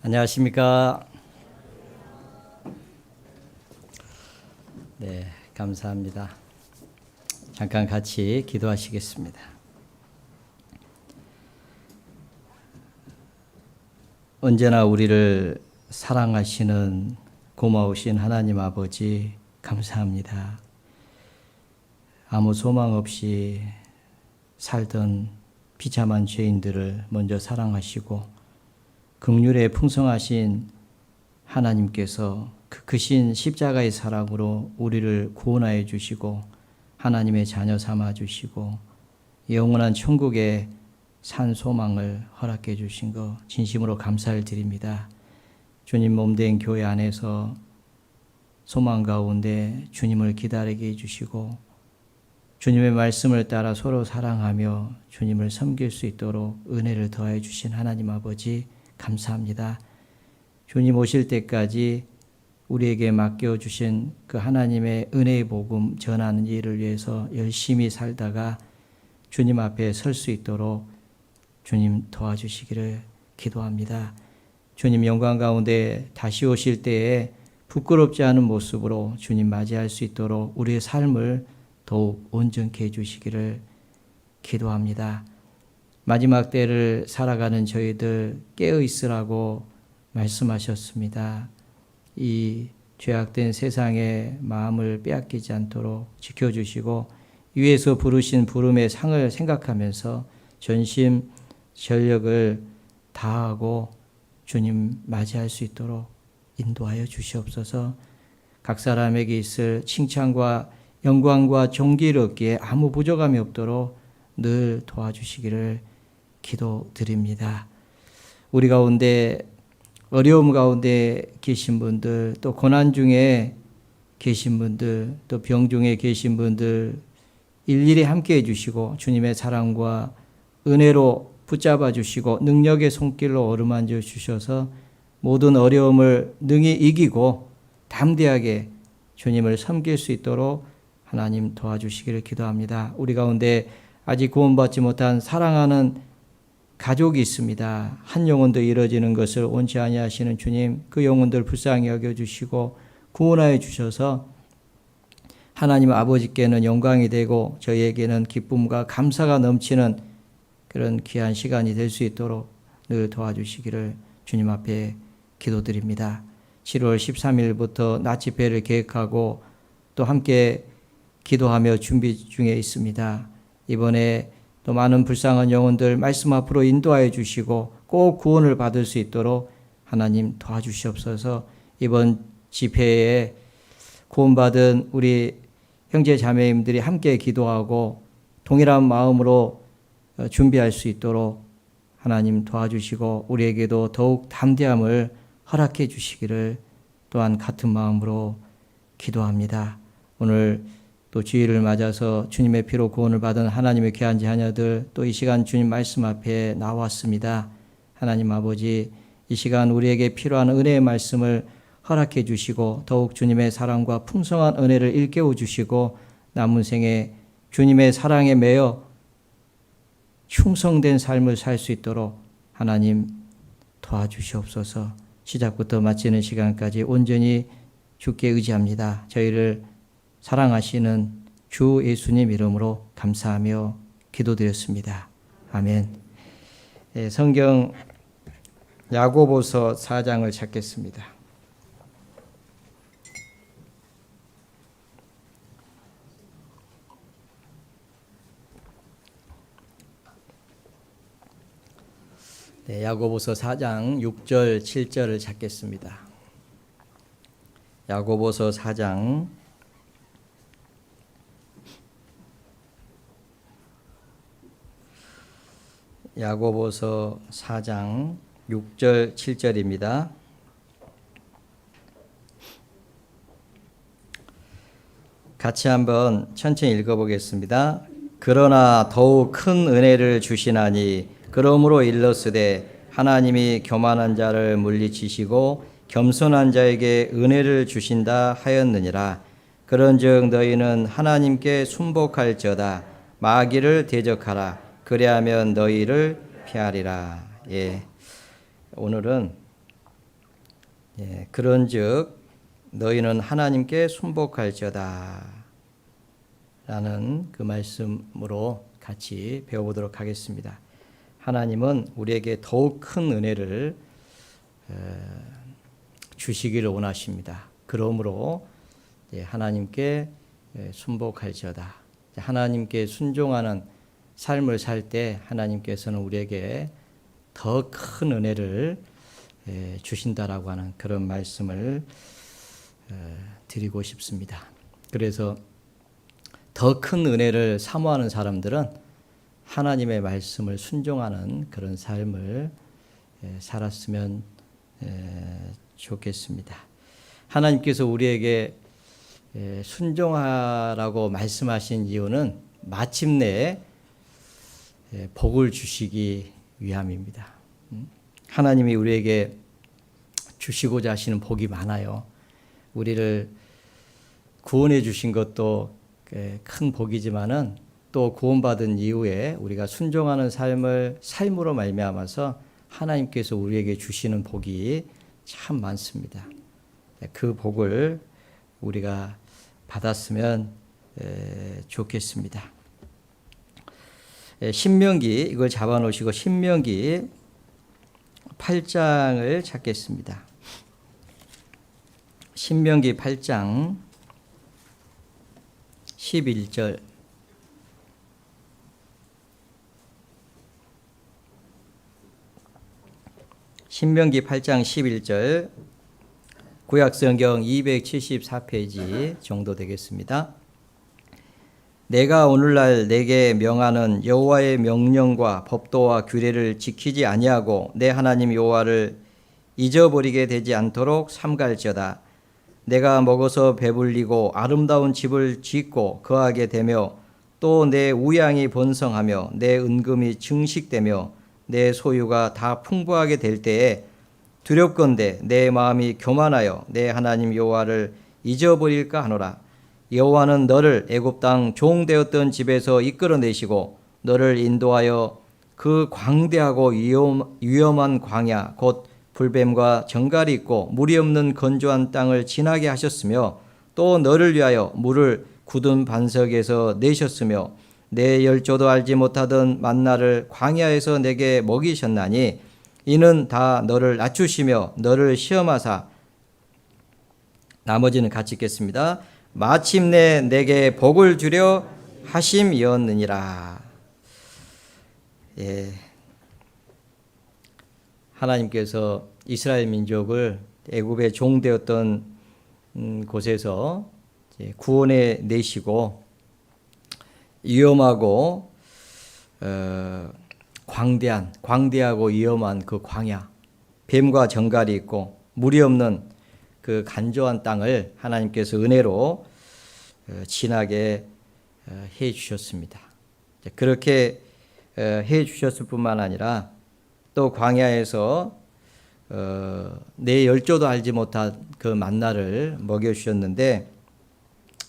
안녕하십니까. 네, 감사합니다. 잠깐 같이 기도하시겠습니다. 언제나 우리를 사랑하시는 고마우신 하나님 아버지 감사합니다. 아무 소망 없이 살던 비참한 죄인들을 먼저 사랑하시고 긍휼에 풍성하신 하나님께서 그 크신 십자가의 사랑으로 우리를 구원하여 주시고 하나님의 자녀 삼아 주시고 영원한 천국의 산 소망을 허락해 주신 것 진심으로 감사를 드립니다. 주님 몸된 교회 안에서 소망 가운데 주님을 기다리게 해주시고 주님의 말씀을 따라 서로 사랑하며 주님을 섬길 수 있도록 은혜를 더해 주신 하나님 아버지 감사합니다. 주님 오실 때까지 우리에게 맡겨주신 그 하나님의 은혜의 복음 전하는 일을 위해서 열심히 살다가 주님 앞에 설 수 있도록 주님 도와주시기를 기도합니다. 주님 영광 가운데 다시 오실 때에 부끄럽지 않은 모습으로 주님 맞이할 수 있도록 우리의 삶을 더욱 온전케 해주시기를 기도합니다. 마지막 때를 살아가는 저희들 깨어 있으라고 말씀하셨습니다. 이 죄악된 세상의 마음을 빼앗기지 않도록 지켜주시고 위에서 부르신 부름의 상을 생각하면서 전심 전력을 다하고 주님 맞이할 수 있도록 인도하여 주시옵소서. 각 사람에게 있을 칭찬과 영광과 존귀를 얻기에 아무 부족함이 없도록 늘 도와주시기를 기도드립니다. 우리 가운데 어려움 가운데 계신 분들, 또 고난 중에 계신 분들, 또 병 중에 계신 분들 일일이 함께 해주시고 주님의 사랑과 은혜로 붙잡아 주시고 능력의 손길로 어루만져 주셔서 모든 어려움을 능히 이기고 담대하게 주님을 섬길 수 있도록 하나님 도와주시기를 기도합니다. 우리 가운데 아직 구원받지 못한 사랑하는 가족이 있습니다. 한 영혼도 이루어지는 것을 원치 아니하시는 주님, 그 영혼들 불쌍히 여겨주시고 구원하여 주셔서 하나님 아버지께는 영광이 되고 저희에게는 기쁨과 감사가 넘치는 그런 귀한 시간이 될 수 있도록 늘 도와주시기를 주님 앞에 기도드립니다. 7월 13일부터 낮 집회를 계획하고 또 함께 기도하며 준비 중에 있습니다. 이번에 또 많은 불쌍한 영혼들 말씀 앞으로 인도하여 주시고 꼭 구원을 받을 수 있도록 하나님 도와주시옵소서. 이번 집회에 구원받은 우리 형제 자매님들이 함께 기도하고 동일한 마음으로 준비할 수 있도록 하나님 도와주시고 우리에게도 더욱 담대함을 허락해 주시기를 또한 같은 마음으로 기도합니다. 오늘 또 주일을 맞아서 주님의 피로 구원을 받은 하나님의 귀한 자녀들 또 이 시간 주님 말씀 앞에 나왔습니다. 하나님 아버지 이 시간 우리에게 필요한 은혜의 말씀을 허락해 주시고 더욱 주님의 사랑과 풍성한 은혜를 일깨워 주시고 남은 생에 주님의 사랑에 매여 충성된 삶을 살 수 있도록 하나님 도와주시옵소서. 시작부터 마치는 시간까지 온전히 주께 의지합니다. 저희를 사랑하시는 주 예수님 이름으로 감사하며 기도드렸습니다. 아멘. 성경 야고보서 4장을 찾겠습니다. 네, 야고보서 4장 6절 7절을 찾겠습니다. 야고보서 4장 야고보서 4장 6절 7절입니다. 같이 한번 천천히 읽어보겠습니다. 그러나 더욱 큰 은혜를 주시나니 그러므로 일렀으되 하나님이 교만한 자를 물리치시고 겸손한 자에게 은혜를 주신다 하였느니라. 그런즉 너희는 하나님께 순복할지어다. 마귀를 대적하라. 그리하면 너희를 피하리라. 예, 오늘은 그런즉 너희는 하나님께 순복할지어다 라는 그 말씀으로 같이 배워보도록 하겠습니다. 하나님은 우리에게 더욱 큰 은혜를 주시기를 원하십니다. 그러므로 하나님께 순복할지어다. 하나님께 순종하는 삶을 살 때 하나님께서는 우리에게 더 큰 은혜를 주신다라고 하는 그런 말씀을 드리고 싶습니다. 그래서 더 큰 은혜를 사모하는 사람들은 하나님의 말씀을 순종하는 그런 삶을 살았으면 좋겠습니다. 하나님께서 우리에게 순종하라고 말씀하신 이유는 마침내 복을 주시기 위함입니다. 하나님이 우리에게 주시고자 하시는 복이 많아요. 우리를 구원해 주신 것도 큰 복이지만은 또 구원받은 이후에 우리가 순종하는 삶으로 말미암아서 하나님께서 우리에게 주시는 복이 참 많습니다. 그 복을 우리가 받았으면 좋겠습니다. 신명기 이걸 잡아놓으시고 신명기 8장을 찾겠습니다. 신명기 8장 11절 신명기 8장 11절 구약성경 274페이지 정도 되겠습니다. 내가 오늘날 내게 명하는 여호와의 명령과 법도와 규례를 지키지 아니하고 내 하나님 여호와를 잊어버리게 되지 않도록 삼갈지어다. 내가 먹어서 배불리고 아름다운 집을 짓고 거하게 되며 또 내 우양이 번성하며 내 은금이 증식되며 내 소유가 다 풍부하게 될 때에 두렵건대 내 마음이 교만하여 내 하나님 여호와를 잊어버릴까 하노라. 여호와는 너를 애굽 땅 종되었던 집에서 이끌어내시고 너를 인도하여 그 광대하고 위험한 광야 곧 불뱀과 정갈이 있고 물이 없는 건조한 땅을 지나게 하셨으며 또 너를 위하여 물을 굳은 반석에서 내셨으며 내 열조도 알지 못하던 만나를 광야에서 내게 먹이셨나니 이는 다 너를 낮추시며 너를 시험하사 나머지는 같이 읽겠습니다. 마침내 내게 복을 주려 하심이었느니라. 하나님께서 이스라엘 민족을 애굽의 종되었던 곳에서 구원해 내시고 위험하고 광대하고 위험한 그 광야, 뱀과 정갈이 있고 물이 없는 그 간조한 땅을 하나님께서 은혜로 지나게 해 주셨습니다. 그렇게 해 주셨을 뿐만 아니라 또 광야에서 내 열조도 알지 못한 그 만나를 먹여 주셨는데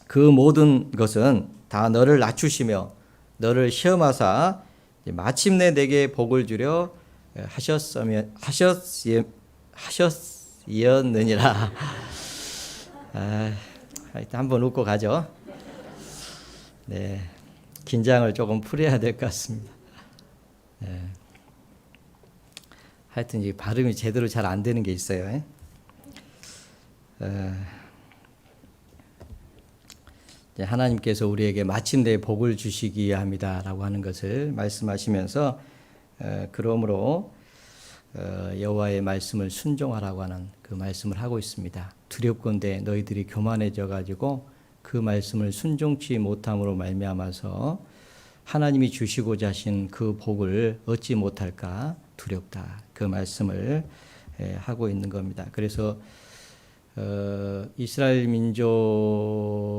그 모든 것은 다 너를 낮추시며 너를 시험하사 마침내 내게 복을 주려 하셨으였느니라. 일단 한번 웃고 가죠. 네, 긴장을 조금 풀어야 될 것 같습니다. 하여튼 이 발음이 제대로 잘 안 되는 게 있어요. 하나님께서 우리에게 마침내 복을 주시기 위함이다라고 하는 것을 말씀하시면서 그러므로 여호와의 말씀을 순종하라고 하는 그 말씀을 하고 있습니다. 두렵건대 너희들이 교만해져 가지고 그 말씀을 순종치 못함으로 말미암아서 하나님이 주시고자 하신 그 복을 얻지 못할까 두렵다. 그 말씀을 하고 있는 겁니다. 그래서 이스라엘 민족을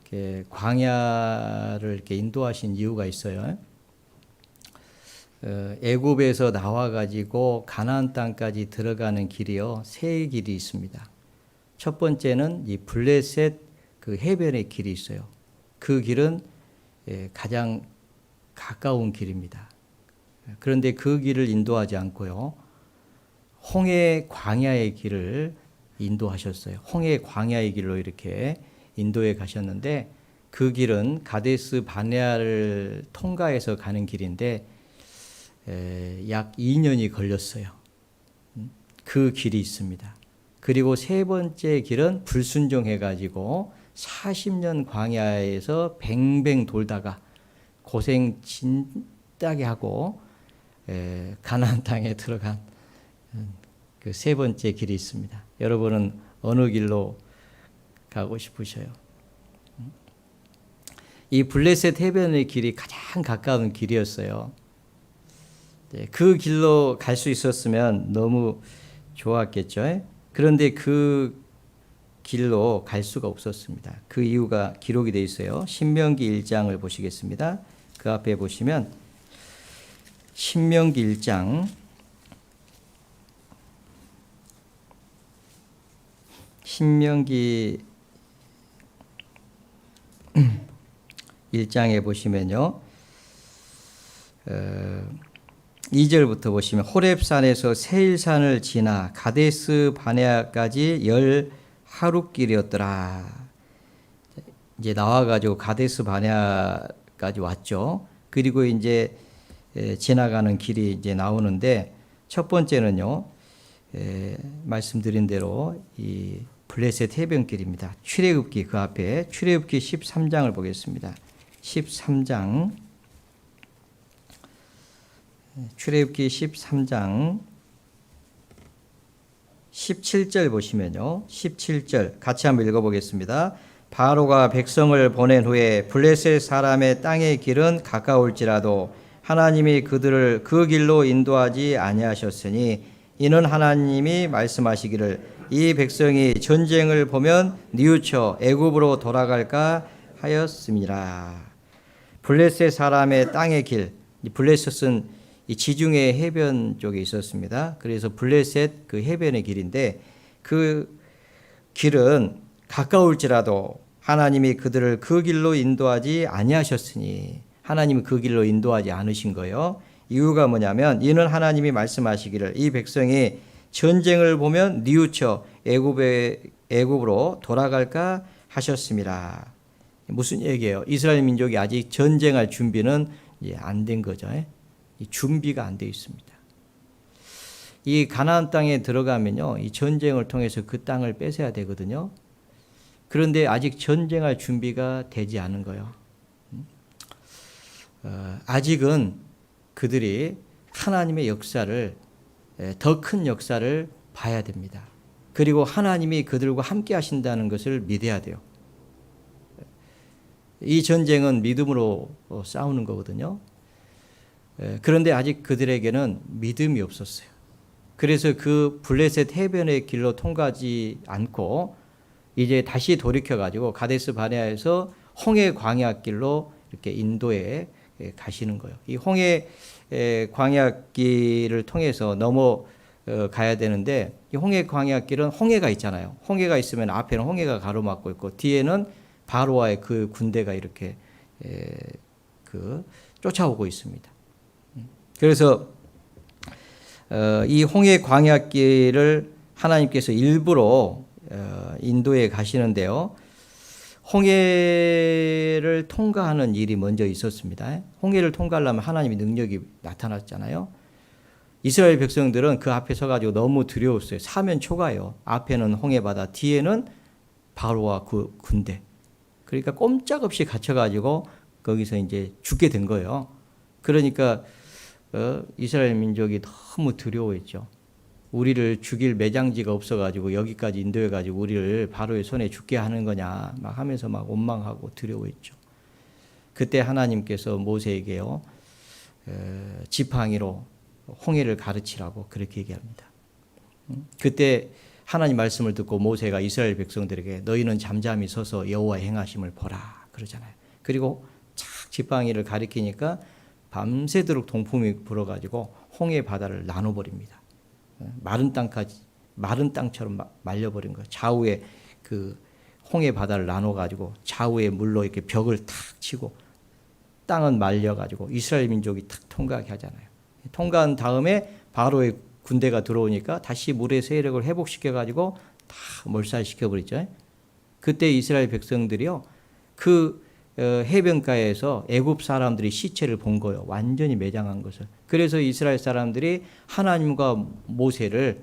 이렇게 광야를 이렇게 인도하신 이유가 있어요. 애굽에서 나와 가지고 가나안 땅까지 들어가는 길이요, 세 길이 있습니다. 첫 번째는 이 블레셋 그 해변의 길이 있어요. 그 길은 가장 가까운 길입니다. 그런데 그 길을 인도하지 않고요, 홍해 광야의 길을 인도하셨어요. 홍해 광야의 길로 이렇게 인도에 가셨는데 그 길은 가데스 바네아를 통과해서 가는 길인데 약 2년이 걸렸어요. 그 길이 있습니다. 그리고 세 번째 길은 불순종해 가지고 40년 광야에서 뱅뱅 돌다가 고생 진짜게 하고 가나안 땅에 들어간 그 세 번째 길이 있습니다. 여러분은 어느 길로 가고 싶으셔요? 이 블레셋 해변의 길이 가장 가까운 길이었어요. 그 길로 갈 수 있었으면 너무 좋았겠죠. 그런데 그 길로 갈 수가 없었습니다. 그 이유가 기록이 되어 있어요. 신명기 1장을 보시겠습니다. 그 앞에 보시면 신명기 1장 1장에 보시면요. 2절부터 보시면 호렙산에서 세일산을 지나 가데스 바네아까지 10하룻길이었더라. 이제 나와가지고 가데스 바네아까지 왔죠. 그리고 이제 지나가는 길이 이제 나오는데 첫 번째는요. 말씀드린 대로 이 블레셋 해변길입니다. 출애굽기 그 앞에 출애굽기 13장을 보겠습니다. 13장 출애굽기 13장 17절 보시면요. 17절 같이 한번 읽어보겠습니다. 바로가 백성을 보낸 후에 블레셋 사람의 땅의 길은 가까울지라도 하나님이 그들을 그 길로 인도하지 아니하셨으니 이는 하나님이 말씀하시기를 이 백성이 전쟁을 보면 뉘우쳐 애굽으로 돌아갈까 하였습니다. 블레셋 사람의 땅의 길, 블레셋은 이 지중해 해변 쪽에 있었습니다. 그래서 블레셋 그 해변의 길인데 그 길은 가까울지라도 하나님이 그들을 그 길로 인도하지 아니하셨으니 하나님이 그 길로 인도하지 않으신 거예요. 이유가 뭐냐면 이는 하나님이 말씀하시기를 이 백성이 전쟁을 보면 뉘우쳐 애굽으로 돌아갈까 하셨습니다. 무슨 얘기예요? 이스라엘 민족이 아직 전쟁할 준비는 안 된 거죠. 준비가 안 돼 있습니다. 이 가나안 땅에 들어가면요, 이 전쟁을 통해서 그 땅을 뺏어야 되거든요. 그런데 아직 전쟁할 준비가 되지 않은 거예요. 아직은 그들이 하나님의 역사를 더 큰 역사를 봐야 됩니다. 그리고 하나님이 그들과 함께 하신다는 것을 믿어야 돼요. 이 전쟁은 믿음으로 싸우는 거거든요. 그런데 아직 그들에게는 믿음이 없었어요. 그래서 그 블레셋 해변의 길로 통과하지 않고 이제 다시 돌이켜가지고 가데스 바네아에서 홍해 광야길로 이렇게 인도에 가시는 거예요. 이 홍해 광야길을 통해서 넘어가야 되는데 이 홍해 광야길은 홍해가 있잖아요. 홍해가 있으면 앞에는 홍해가 가로막고 있고 뒤에는 바로와의 그 군대가 이렇게 쫓아오고 있습니다. 그래서 이 홍해 광야길을 하나님께서 일부러 인도에 가시는데요. 홍해를 통과하는 일이 먼저 있었습니다. 홍해를 통과하려면 하나님의 능력이 나타났잖아요. 이스라엘 백성들은 그 앞에 서가지고 너무 두려웠어요. 사면 초가요. 앞에는 홍해바다, 뒤에는 바로와 그 군대. 그러니까 꼼짝없이 갇혀가지고 거기서 이제 죽게 된 거예요. 그러니까 이스라엘 민족이 너무 두려워했죠. 우리를 죽일 매장지가 없어가지고 여기까지 인도해가지고 우리를 바로의 손에 죽게 하는 거냐 막 하면서 막 원망하고 두려워했죠. 그때 하나님께서 모세에게요 지팡이로 홍해를 가르치라고 그렇게 얘기합니다. 그때 하나님 말씀을 듣고 모세가 이스라엘 백성들에게 너희는 잠잠히 서서 여호와의 행하심을 보라 그러잖아요. 그리고 착 지팡이를 가리키니까 밤새도록 동풍이 불어가지고 홍해 바다를 나눠버립니다. 마른 땅처럼 말려버린 거예요. 좌우에 그 홍해 바다를 나눠가지고 좌우에 물로 이렇게 벽을 탁 치고 땅은 말려가지고 이스라엘 민족이 탁 통과하게 하잖아요. 통과한 다음에 바로의 군대가 들어오니까 다시 물의 세력을 회복시켜가지고 다 몰살시켜버리죠. 그때 이스라엘 백성들이요, 그 해변가에서 애굽 사람들이 시체를 본 거예요. 완전히 매장한 것을. 그래서 이스라엘 사람들이 하나님과 모세를,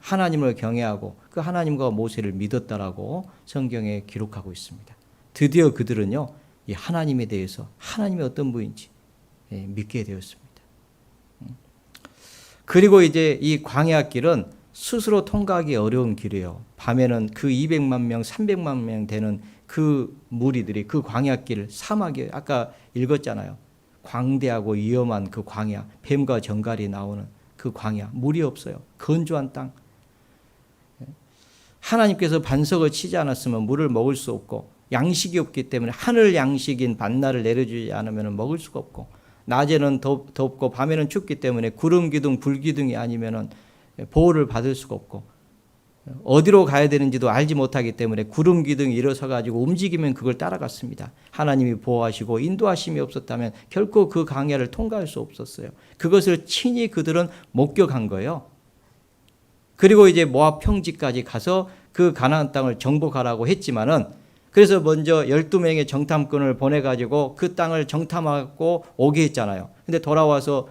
하나님을 경외하고 그 하나님과 모세를 믿었다라고 성경에 기록하고 있습니다. 드디어 그들은요, 이 하나님에 대해서 하나님이 어떤 분인지 믿게 되었습니다. 그리고 이제 이 광야 길은 스스로 통과하기 어려운 길이에요. 밤에는 그 200만 명, 300만 명 되는 그 무리들이 그 광야길, 사막에 아까 읽었잖아요. 광대하고 위험한 그 광야, 뱀과 정갈이 나오는 그 광야, 물이 없어요. 건조한 땅. 하나님께서 반석을 치지 않았으면 물을 먹을 수 없고, 양식이 없기 때문에 하늘 양식인 만나를 내려주지 않으면 먹을 수가 없고, 낮에는 덥고 밤에는 춥기 때문에 구름 기둥, 불 기둥이 아니면 보호를 받을 수가 없고, 어디로 가야 되는지도 알지 못하기 때문에 구름 기둥이 일어서 가지고 움직이면 그걸 따라갔습니다. 하나님이 보호하시고 인도하심이 없었다면 결코 그 광야를 통과할 수 없었어요. 그것을 친히 그들은 목격한 거예요. 그리고 이제 모압 평지까지 가서 그 가나안 땅을 정복하라고 했지만은, 그래서 먼저 12명의 정탐꾼을 보내가지고 그 땅을 정탐하고 오게 했잖아요. 근데 돌아와서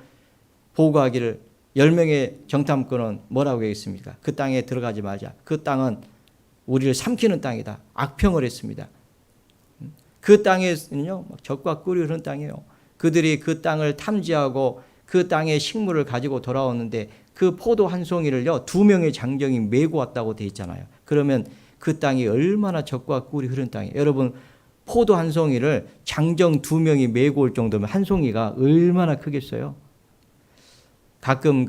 보고하기를 10명의 정탐꾼은 뭐라고 했습니까? 그 땅에 들어가지 말자. 그 땅은 우리를 삼키는 땅이다. 악평을 했습니다. 그 땅에는요, 적과 꿀이 흐르는 땅이에요. 그들이 그 땅을 탐지하고 그 땅의 식물을 가지고 돌아오는데 그 포도 한 송이를요, 2명의 장정이 메고 왔다고 돼 있잖아요. 그러면 그 땅이 얼마나 적과 꿀이 흐르는 땅이에요. 여러분, 포도 한 송이를 장정 2명이 메고 올 정도면 한 송이가 얼마나 크겠어요? 가끔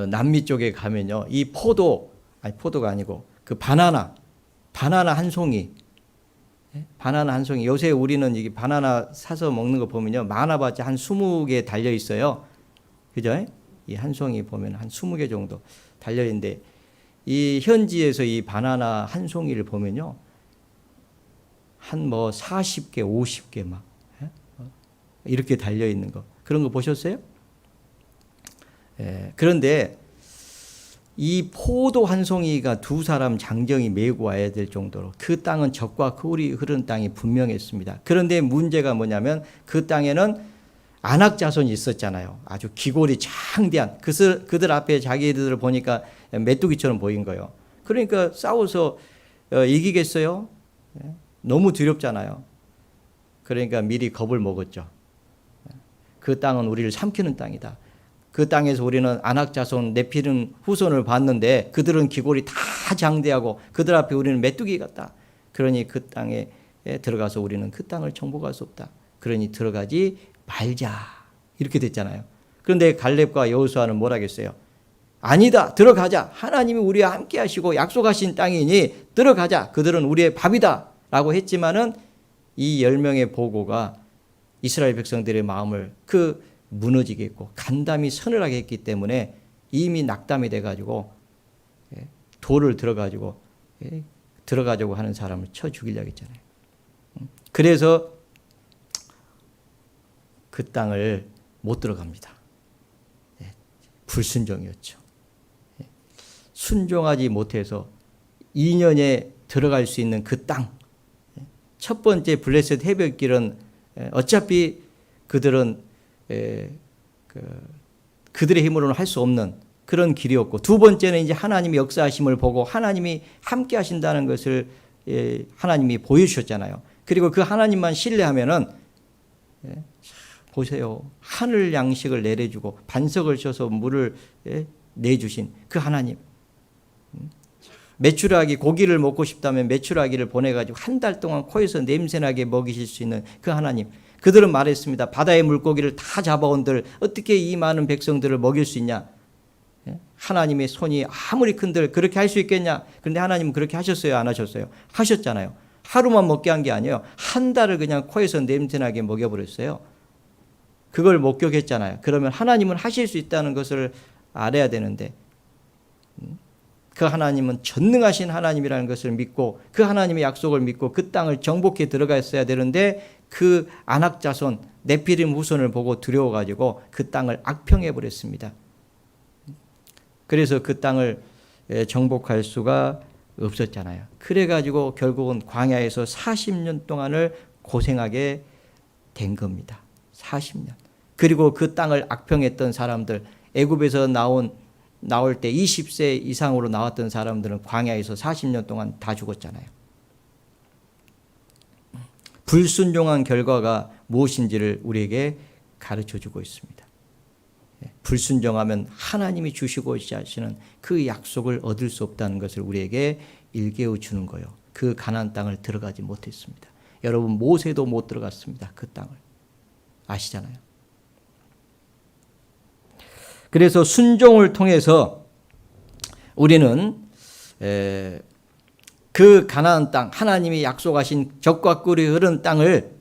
남미 쪽에 가면요, 이 포도가 아니고 그 바나나 한 송이, 바나나 한 송이. 요새 우리는 이게 바나나 사서 먹는 거 보면요, 많아봤자 한 20개 달려 있어요. 그죠? 이 한 송이 보면 한 20개 정도 달려 있는데, 이 현지에서 이 바나나 한 송이를 보면요, 한 40개, 50개 막 이렇게 달려 있는 거, 그런 거 보셨어요? 그런데 이 포도 한 송이가 2사람 장정이 메고 와야 될 정도로 그 땅은 적과 꿀이 흐르는 땅이 분명했습니다. 그런데 문제가 뭐냐면 그 땅에는 안악 자손이 있었잖아요. 아주 기골이 장대한, 그들 앞에 자기들을 보니까 메뚜기처럼 보인 거예요. 그러니까 싸워서 이기겠어요? 너무 두렵잖아요. 그러니까 미리 겁을 먹었죠. 그 땅은 우리를 삼키는 땅이다. 그 땅에서 우리는 안악 자손, 네피림 후손을 봤는데 그들은 기골이 다 장대하고 그들 앞에 우리는 메뚜기 같다. 그러니 그 땅에 들어가서 우리는 그 땅을 정복할 수 없다. 그러니 들어가지 말자. 이렇게 됐잖아요. 그런데 갈렙과 여호수아는 뭐라 했어요? 아니다, 들어가자. 하나님이 우리와 함께 하시고 약속하신 땅이니 들어가자. 그들은 우리의 밥이다 라고 했지만은 이 10명의 보고가 이스라엘 백성들의 마음을 무너지게 했고 간담이 서늘하게 했기 때문에 이미 낙담이 돼가지고 돌을 들어가지고 들어가자고 하는 사람을 쳐 죽이려고 했잖아요. 그래서 그 땅을 못 들어갑니다. 불순종이었죠. 순종하지 못해서 2년에 들어갈 수 있는 그 땅, 첫 번째 블레셋 해변길은 어차피 그들은 그들의 힘으로는 할 수 없는 그런 길이었고, 두 번째는 이제 하나님의 역사하심을 보고 하나님이 함께 하신다는 것을 하나님이 보여주셨잖아요. 그리고 그 하나님만 신뢰하면은 보세요, 하늘 양식을 내려주고 반석을 쳐서 물을 내주신 그 하나님, 메추라기 고기를 먹고 싶다면 메추라기를 보내가지고 한 달 동안 코에서 냄새나게 먹이실 수 있는 그 하나님. 그들은 말했습니다. 바다의 물고기를 다 잡아온들 어떻게 이 많은 백성들을 먹일 수 있냐? 하나님의 손이 아무리 큰들 그렇게 할 수 있겠냐? 그런데 하나님은 그렇게 하셨어요? 안 하셨어요? 하셨잖아요. 하루만 먹게 한 게 아니에요. 한 달을 그냥 코에서 냄새나게 먹여버렸어요. 그걸 목격했잖아요. 그러면 하나님은 하실 수 있다는 것을 알아야 되는데, 그 하나님은 전능하신 하나님이라는 것을 믿고 그 하나님의 약속을 믿고 그 땅을 정복해 들어갔어야 되는데, 그 안악 자손 네피림 후손을 보고 두려워가지고 그 땅을 악평해 버렸습니다. 그래서 그 땅을 정복할 수가 없었잖아요. 그래가지고 결국은 광야에서 40년 동안을 고생하게 된 겁니다. 40년. 그리고 그 땅을 악평했던 사람들, 애굽에서 나올 때 20세 이상으로 나왔던 사람들은 광야에서 40년 동안 다 죽었잖아요. 불순종한 결과가 무엇인지를 우리에게 가르쳐 주고 있습니다. 불순종하면 하나님이 주시고자 하시는 그 약속을 얻을 수 없다는 것을 우리에게 일깨워 주는 거예요. 그 가나안 땅을 들어가지 못했습니다. 여러분, 모세도 못 들어갔습니다. 그 땅을. 아시잖아요. 그래서 순종을 통해서 우리는 그 가나안 땅, 하나님이 약속하신 젖과 꿀이 흐르는 땅을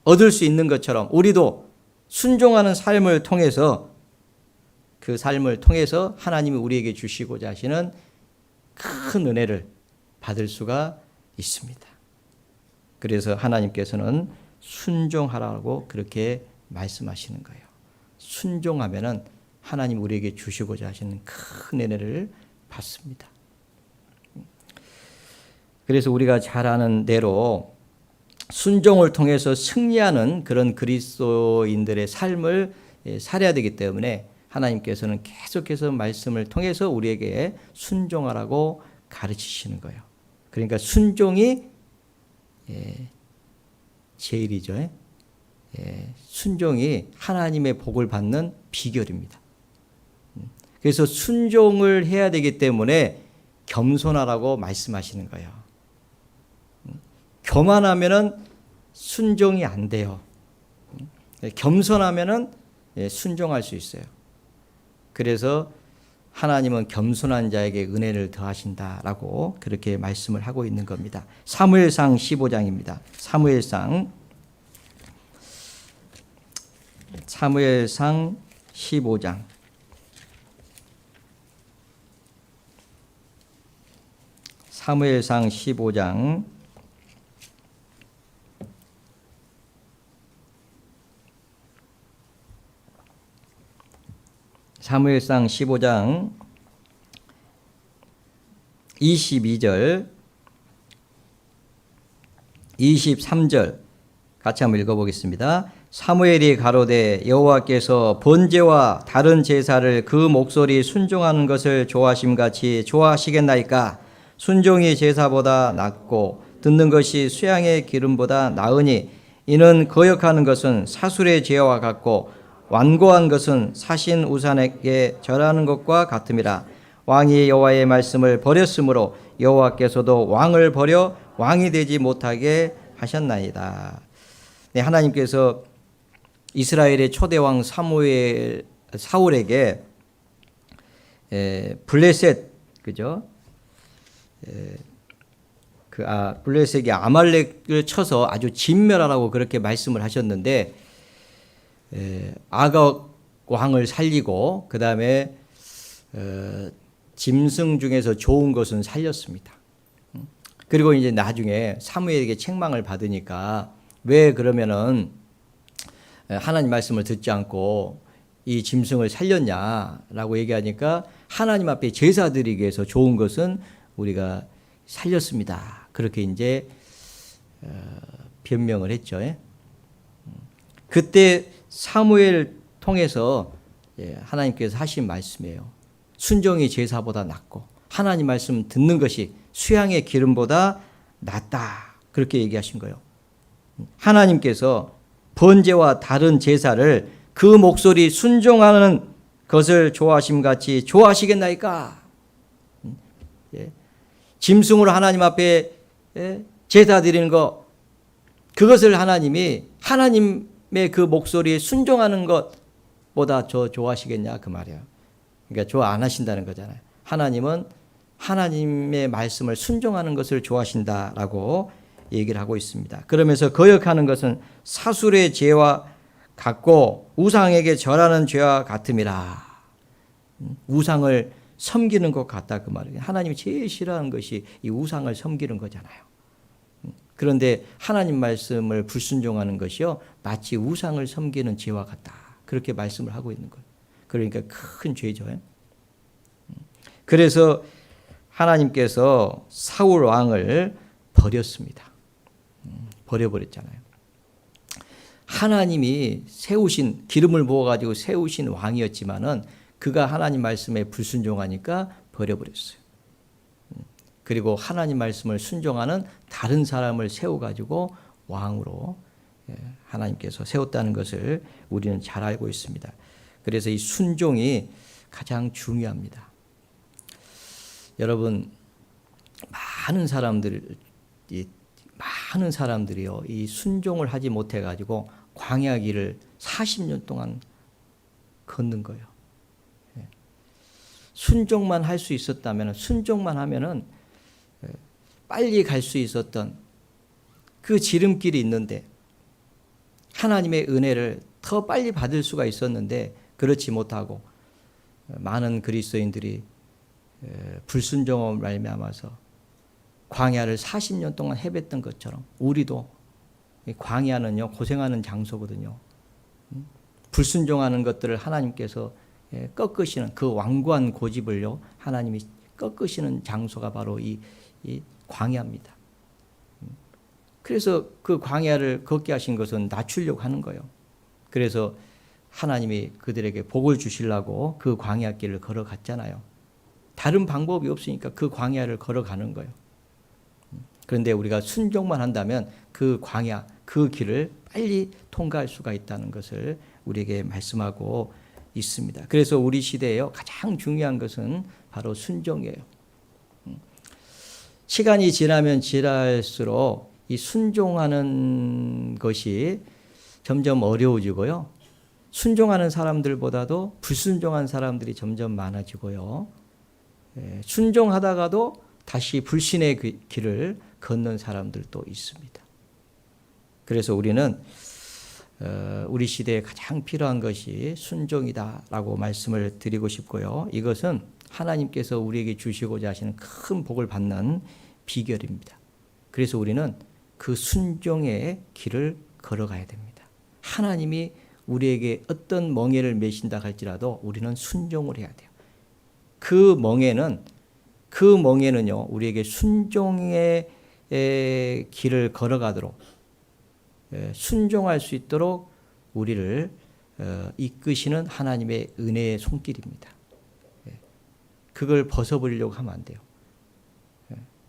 얻을 수 있는 것처럼 우리도 순종하는 삶을 통해서 그 삶을 통해서 하나님이 우리에게 주시고자 하시는 큰 은혜를 받을 수가 있습니다. 그래서 하나님께서는 순종하라고 그렇게 말씀하시는 거예요. 순종하면은 하나님 우리에게 주시고자 하시는 큰 은혜를 받습니다. 그래서 우리가 잘 아는 대로 순종을 통해서 승리하는 그런 그리스도인들의 삶을 살아야 되기 때문에 하나님께서는 계속해서 말씀을 통해서 우리에게 순종하라고 가르치시는 거예요. 그러니까 순종이 제일이죠. 순종이 하나님의 복을 받는 비결입니다. 그래서 순종을 해야 되기 때문에 겸손하라고 말씀하시는 거예요. 교만하면은 순종이 안 돼요. 겸손하면은 순종할 수 있어요. 그래서 하나님은 겸손한 자에게 은혜를 더하신다라고 그렇게 말씀을 하고 있는 겁니다. 사무엘상 15장입니다. 사무엘상 15장. 사무엘상 15장 22절 23절 같이 한번 읽어보겠습니다. 사무엘이 가로되 여호와께서 번제와 다른 제사를 그 목소리 순종하는 것을 좋아하심같이 좋아하시겠나이까? 순종이 제사보다 낫고 듣는 것이 수양의 기름보다 나으니 이는 거역하는 것은 사술의 죄와 같고 완고한 것은 사신 우산에게 절하는 것과 같음이라. 왕이 여호와의 말씀을 버렸으므로 여호와께서도 왕을 버려 왕이 되지 못하게 하셨나이다. 네, 하나님께서 이스라엘의 초대왕 사울에게 블레셋, 그죠? 블레셋이 아말렉을 쳐서 아주 진멸하라고 그렇게 말씀을 하셨는데 아각 왕을 살리고 그 다음에 짐승 중에서 좋은 것은 살렸습니다. 그리고 이제 나중에 사무엘에게 책망을 받으니까 왜 그러면은 하나님 말씀을 듣지 않고 이 짐승을 살렸냐라고 얘기하니까 하나님 앞에 제사 드리기 위해서 좋은 것은 우리가 살렸습니다. 그렇게 이제 변명을 했죠. 그때 사무엘 통해서 하나님께서 하신 말씀이에요. 순종이 제사보다 낫고 하나님 말씀 듣는 것이 수양의 기름보다 낫다. 그렇게 얘기하신 거예요. 하나님께서 번제와 다른 제사를 그 목소리 순종하는 것을 좋아하심같이 좋아하시겠나이까? 짐승으로 하나님 앞에 제사 드리는 거, 그것을 하나님이 하나님의 그 목소리에 순종하는 것보다 저 좋아하시겠냐 그 말이에요. 그러니까 좋아 안 하신다는 거잖아요. 하나님은 하나님의 말씀을 순종하는 것을 좋아하신다라고 얘기를 하고 있습니다. 그러면서 거역하는 것은 사술의 죄와 같고 우상에게 절하는 죄와 같음이라. 우상을 섬기는 것 같다 그 말이에요. 하나님이 제일 싫어하는 것이 이 우상을 섬기는 거잖아요. 그런데 하나님 말씀을 불순종하는 것이요 마치 우상을 섬기는 죄와 같다. 그렇게 말씀을 하고 있는 거예요. 그러니까 큰 죄죠. 그래서 하나님께서 사울 왕을 버렸습니다. 버려버렸잖아요. 하나님이 세우신, 기름을 부어가지고 세우신 왕이었지만은 그가 하나님 말씀에 불순종하니까 버려버렸어요. 그리고 하나님 말씀을 순종하는 다른 사람을 세워가지고 왕으로 하나님께서 세웠다는 것을 우리는 잘 알고 있습니다. 그래서 이 순종이 가장 중요합니다. 여러분, 많은 사람들이요, 이 순종을 하지 못해가지고 광야 길을 40년 동안 걷는 거예요. 순종만 할 수 있었다면, 순종만 하면은 빨리 갈 수 있었던 그 지름길이 있는데, 하나님의 은혜를 더 빨리 받을 수가 있었는데 그렇지 못하고 많은 그리스도인들이 불순종을 말미암아서 광야를 40년 동안 헤맸던 것처럼 우리도, 광야는요 고생하는 장소거든요. 불순종하는 것들을 하나님께서 꺾으시는, 그 완고한 고집을요 하나님이 꺾으시는 장소가 바로 이 광야입니다. 그래서 그 광야를 걷게 하신 것은 낮추려고 하는 거예요. 그래서 하나님이 그들에게 복을 주시려고 그 광야 길을 걸어갔잖아요. 다른 방법이 없으니까 그 광야를 걸어가는 거예요. 그런데 우리가 순종만 한다면 그 광야, 그 길을 빨리 통과할 수가 있다는 것을 우리에게 말씀하고 있습니다. 그래서 우리 시대에요, 가장 중요한 것은 바로 순종이에요. 시간이 지나면 지날수록 이 순종하는 것이 점점 어려워지고요. 순종하는 사람들보다도 불순종한 사람들이 점점 많아지고요. 순종하다가도 다시 불신의 길을 걷는 사람들도 있습니다. 그래서 우리는 우리 시대에 가장 필요한 것이 순종이다라고 말씀을 드리고 싶고요. 이것은 하나님께서 우리에게 주시고자 하시는 큰 복을 받는 비결입니다. 그래서 우리는 그 순종의 길을 걸어가야 됩니다. 하나님이 우리에게 어떤 멍에를 메신다 할지라도 우리는 순종을 해야 돼요. 그 멍에는요 우리에게 순종의 길을 걸어가도록, 순종할 수 있도록 우리를 이끄시는 하나님의 은혜의 손길입니다. 그걸 벗어버리려고 하면 안 돼요.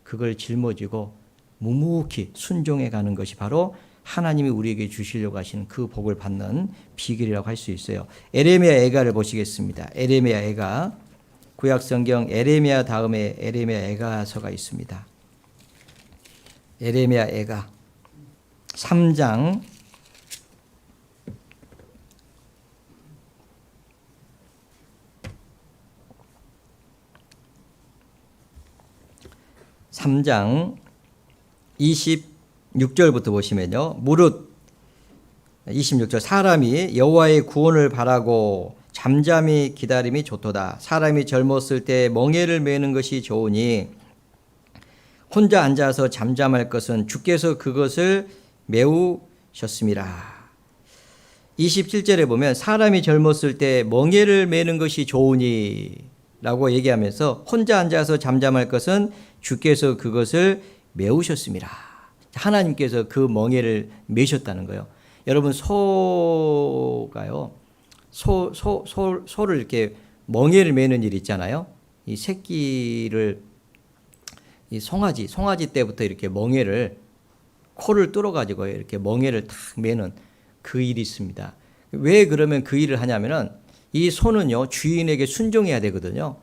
그걸 짊어지고 묵묵히 순종해 가는 것이 바로 하나님이 우리에게 주시려고 하시는 그 복을 받는 비결이라고 할 수 있어요. 에레미야 애가를 보시겠습니다. 에레미야 애가, 구약 성경 에레미야 다음에 에레미야 애가서가 있습니다. 에레미야 애가 3장 26절부터 보시면요. 무릇 26절, 사람이 여호와의 구원을 바라고 잠잠히 기다림이 좋도다. 사람이 젊었을 때 멍에를 메는 것이 좋으니 혼자 앉아서 잠잠할 것은 주께서 그것을 메우셨음이라. 27절에 보면 사람이 젊었을 때 멍에를 메는 것이 좋으니 라고 얘기하면서 혼자 앉아서 잠잠할 것은 주께서 그것을 메우셨음이라. 하나님께서 그 멍에를 메셨다는 거예요. 여러분, 소가요, 소를 이렇게 멍에를 메는 일 있잖아요. 이 새끼를, 이 송아지 때부터 이렇게 멍에를, 코를 뚫어가지고 이렇게 멍에를 탁 메는 그 일이 있습니다. 왜 그러면 그 일을 하냐면은 이 소는요 주인에게 순종해야 되거든요.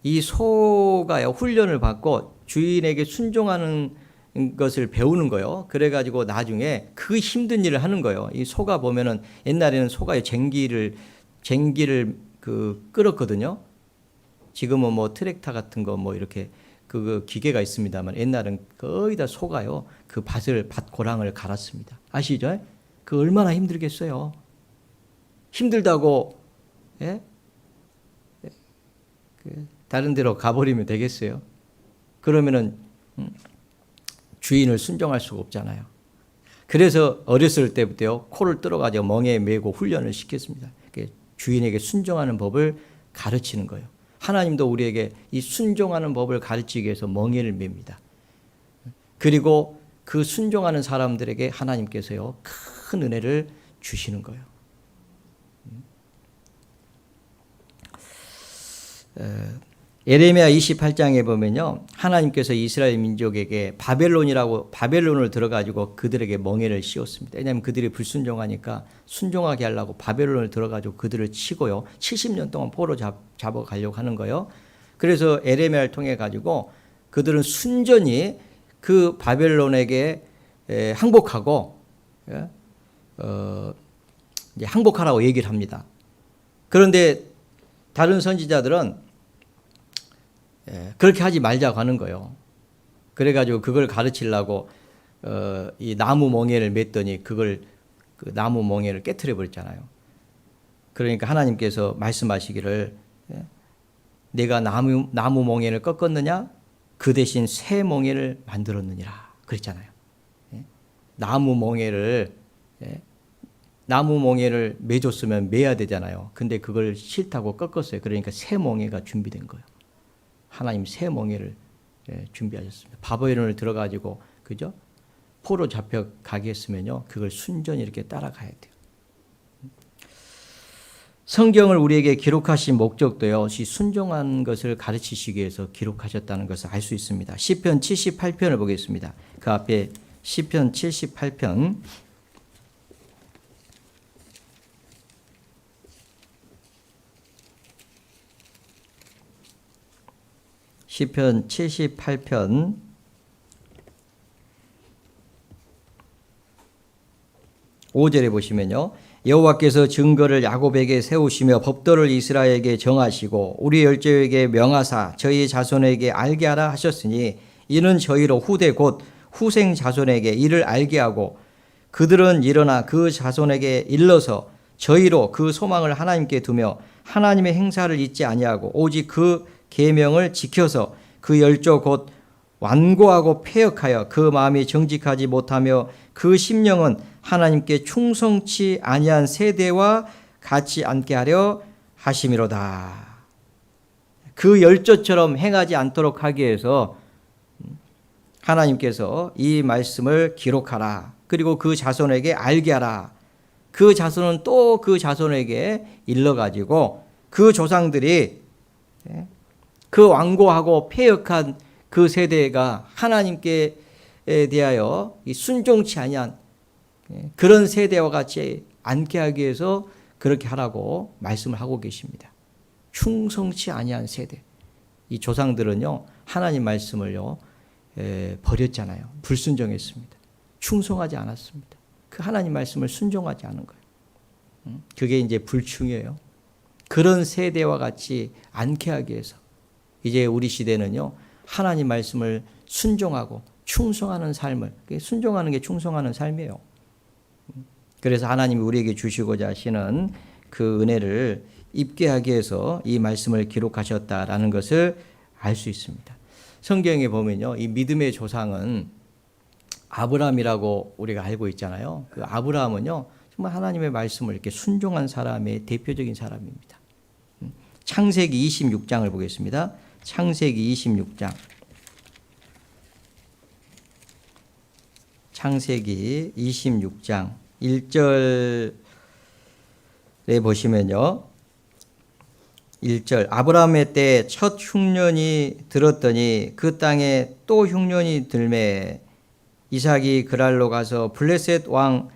이 소가요 훈련을 받고 주인에게 순종하는 것을 배우는 거예요. 그래가지고 나중에 그 힘든 일을 하는 거예요. 이 소가 보면은 옛날에는 소가 쟁기를 끌었거든요. 지금은 뭐 트랙터 같은 거 뭐 이렇게 그 기계가 있습니다만 옛날은 거의 다 소가요 그 밭고랑을 갈았습니다. 아시죠? 그 얼마나 힘들겠어요. 힘들다고 다른 데로 가버리면 되겠어요? 그러면은 주인을 순종할 수가 없잖아요. 그래서 어렸을 때부터요 코를 뚫어가지고 멍에 메고 훈련을 시켰습니다. 주인에게 순종하는 법을 가르치는 거예요. 하나님도 우리에게 이 순종하는 법을 가르치기 위해서 멍에를 맵니다. 그리고 그 순종하는 사람들에게 하나님께서요 큰 은혜를 주시는 거예요. 예레미야 28장에 보면요 하나님께서 이스라엘 민족에게 바벨론을 들어가지고 그들에게 멍에를 씌웠습니다. 왜냐하면 그들이 불순종하니까 순종하게 하려고 바벨론을 들어가지고 그들을 치고요 70년 동안 포로 잡아가려고 하는 거예요. 그래서 예레미야를 통해 가지고 그들은 순전히 그 바벨론에게 항복하고 이제 항복하라고 얘기를 합니다. 그런데 다른 선지자들은 그렇게 하지 말자고 하는 거예요. 그래가지고 그걸 가르치려고 이 나무 멍에를 맸더니 그 나무 멍에를 깨트려 버렸잖아요. 그러니까 하나님께서 말씀하시기를 내가 나무 멍에를 꺾었느냐? 그 대신 새 멍에를 만들었느니라 그랬잖아요. 나무 멍에를 매줬으면 매야 되잖아요. 근데 그걸 싫다고 꺾었어요. 그러니까 새 멍에가 준비된 거예요. 하나님 새 멍에를 준비하셨습니다. 바벨론을 들어가지고 그죠? 포로 잡혀 가게 했으면요. 그걸 순전히 이렇게 따라가야 돼요. 성경을 우리에게 기록하신 목적도요. 이 순종한 것을 가르치시기 위해서 기록하셨다는 것을 알 수 있습니다. 시편 78편을 보겠습니다. 그 앞에 시편 78편 시편 78편 5절에 보시면요. 여호와께서 증거를 야곱에게 세우시며 법도를 이스라엘에게 정하시고 우리 열조에게 명하사 저희 자손에게 알게 하라 하셨으니 이는 저희로 후대 곧 후생 자손에게 이를 알게 하고 그들은 일어나 그 자손에게 일러서 저희로 그 소망을 하나님께 두며 하나님의 행사를 잊지 아니하고 오직 그 계명을 지켜서 그 열조 곧 완고하고 패역하여 그 마음이 정직하지 못하며 그 심령은 하나님께 충성치 아니한 세대와 같이 앉게 하려 하심이로다. 그 열조처럼 행하지 않도록 하기 위해서 하나님께서 이 말씀을 기록하라. 그리고 그 자손에게 알게 하라. 그 자손은 또 그 자손에게 일러가지고 그 조상들이 그 완고하고 패역한 그 세대가 하나님께 대하여 순종치 아니한 그런 세대와 같이 않게 하기 위해서 그렇게 하라고 말씀을 하고 계십니다. 충성치 아니한 세대. 이 조상들은요 하나님 말씀을요 버렸잖아요. 불순종했습니다. 충성하지 않았습니다. 그 하나님 말씀을 순종하지 않은 거예요. 그게 이제 불충이에요. 그런 세대와 같이 않게 하기 위해서 이제 우리 시대는요 하나님 말씀을 순종하고 충성하는 삶을, 순종하는 게 충성하는 삶이에요. 그래서 하나님이 우리에게 주시고자 하시는 그 은혜를 입게 하기 위해서 이 말씀을 기록하셨다라는 것을 알 수 있습니다. 성경에 보면요 이 믿음의 조상은 아브라함이라고 우리가 알고 있잖아요. 그 아브라함은요 정말 하나님의 말씀을 이렇게 순종한 사람의 대표적인 사람입니다. 창세기 26장을 보겠습니다. 창세기 26장. 창세기 26장 1절에 보시면요. 1절 아브라함의 때 첫 흉년이 들었더니 그 땅에 또 흉년이 들매 이삭이 그랄로 가서 블레셋 왕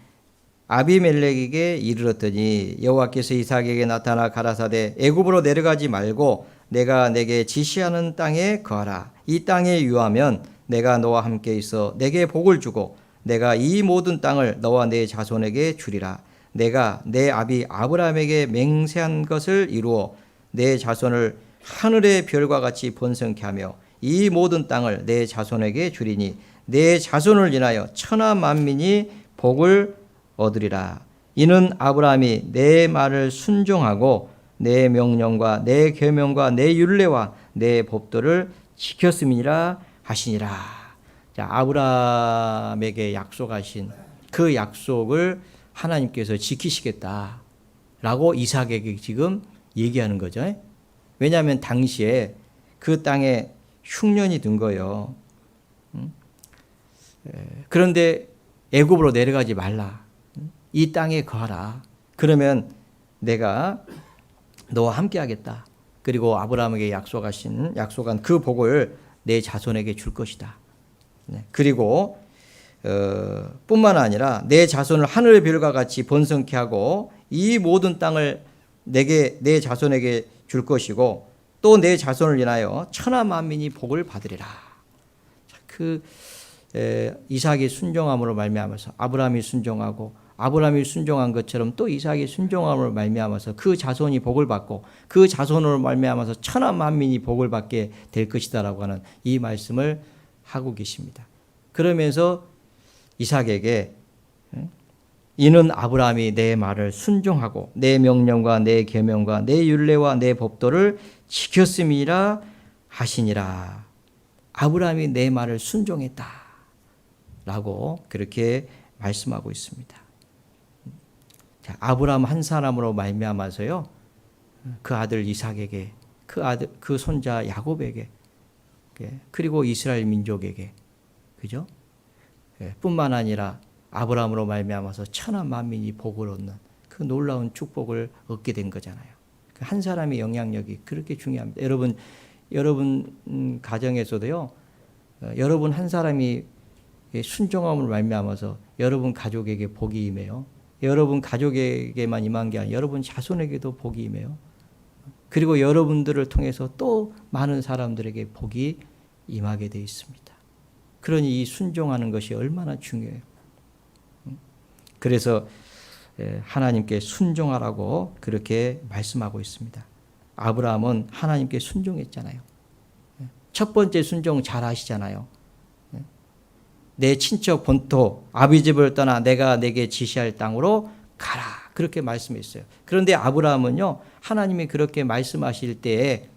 아비멜렉에게 이르렀더니 여호와께서 이삭에게 나타나 가라사대 애굽으로 내려가지 말고 내가 내게 지시하는 땅에 거하라. 이 땅에 유하면 내가 너와 함께 있어 내게 복을 주고 내가 이 모든 땅을 너와 내 자손에게 주리라. 내가 내 아비 아브라함에게 맹세한 것을 이루어 내 자손을 하늘의 별과 같이 번성케 하며 이 모든 땅을 내 자손에게 주리니 내 자손을 인하여 천하 만민이 복을 얻으리라. 이는 아브라함이 내 말을 순종하고 내 명령과 내 계명과 내 율례와 내 법도를 지켰음이니라 하시니라. 자, 아브라함에게 약속하신 그 약속을 하나님께서 지키시겠다라고 이삭에게 지금 얘기하는 거죠. 왜냐하면 당시에 그 땅에 흉년이 든 거예요. 그런데 애굽으로 내려가지 말라. 이 땅에 거하라. 그러면 내가 너와 함께 하겠다. 그리고 아브라함에게 약속한 그 복을 내 자손에게 줄 것이다. 그리고 뿐만 아니라 내 자손을 하늘의 별과 같이 번성케 하고 이 모든 땅을 내 자손에게 줄 것이고 또 내 자손을 인하여 천하 만민이 복을 받으리라. 이삭이 순종함으로 말미암아서 아브라함이 순종하고 아브라함이 순종한 것처럼 또 이삭이 순종함으로 말미암아서 그 자손이 복을 받고 그 자손으로 말미암아서 천하 만민이 복을 받게 될 것이다라고 하는 이 말씀을 하고 계십니다. 그러면서 이삭에게 이는 아브라함이 내 말을 순종하고 내 명령과 내 계명과 내 율례와 내 법도를 지켰음이라 하시니라. 아브라함이 내 말을 순종했다 라고 그렇게 말씀하고 있습니다. 자, 아브라함 한 사람으로 말미암아서요 그 아들 이삭에게 그 손자 야곱에게 그리고 이스라엘 민족에게 그죠? 뿐만 아니라 아브라함으로 말미암아서 천하 만민이 복을 얻는 그 놀라운 축복을 얻게 된 거잖아요. 한 사람의 영향력이 그렇게 중요합니다. 여러분 가정에서도요. 여러분 한 사람이 순종함으로 말미암아서 여러분 가족에게 복이 임해요. 여러분 가족에게만 임한 게 아니라 여러분 자손에게도 복이 임해요. 그리고 여러분들을 통해서 또 많은 사람들에게 복이 임하게 되어 있습니다. 그러니 이 순종하는 것이 얼마나 중요해요. 그래서 하나님께 순종하라고 그렇게 말씀하고 있습니다. 아브라함은 하나님께 순종했잖아요. 첫 번째 순종 잘 아시잖아요. 내 친척 본토 아비집을 떠나 내가 내게 지시할 땅으로 가라. 그렇게 말씀했어요. 그런데 아브라함은요. 하나님이 그렇게 말씀하실 때에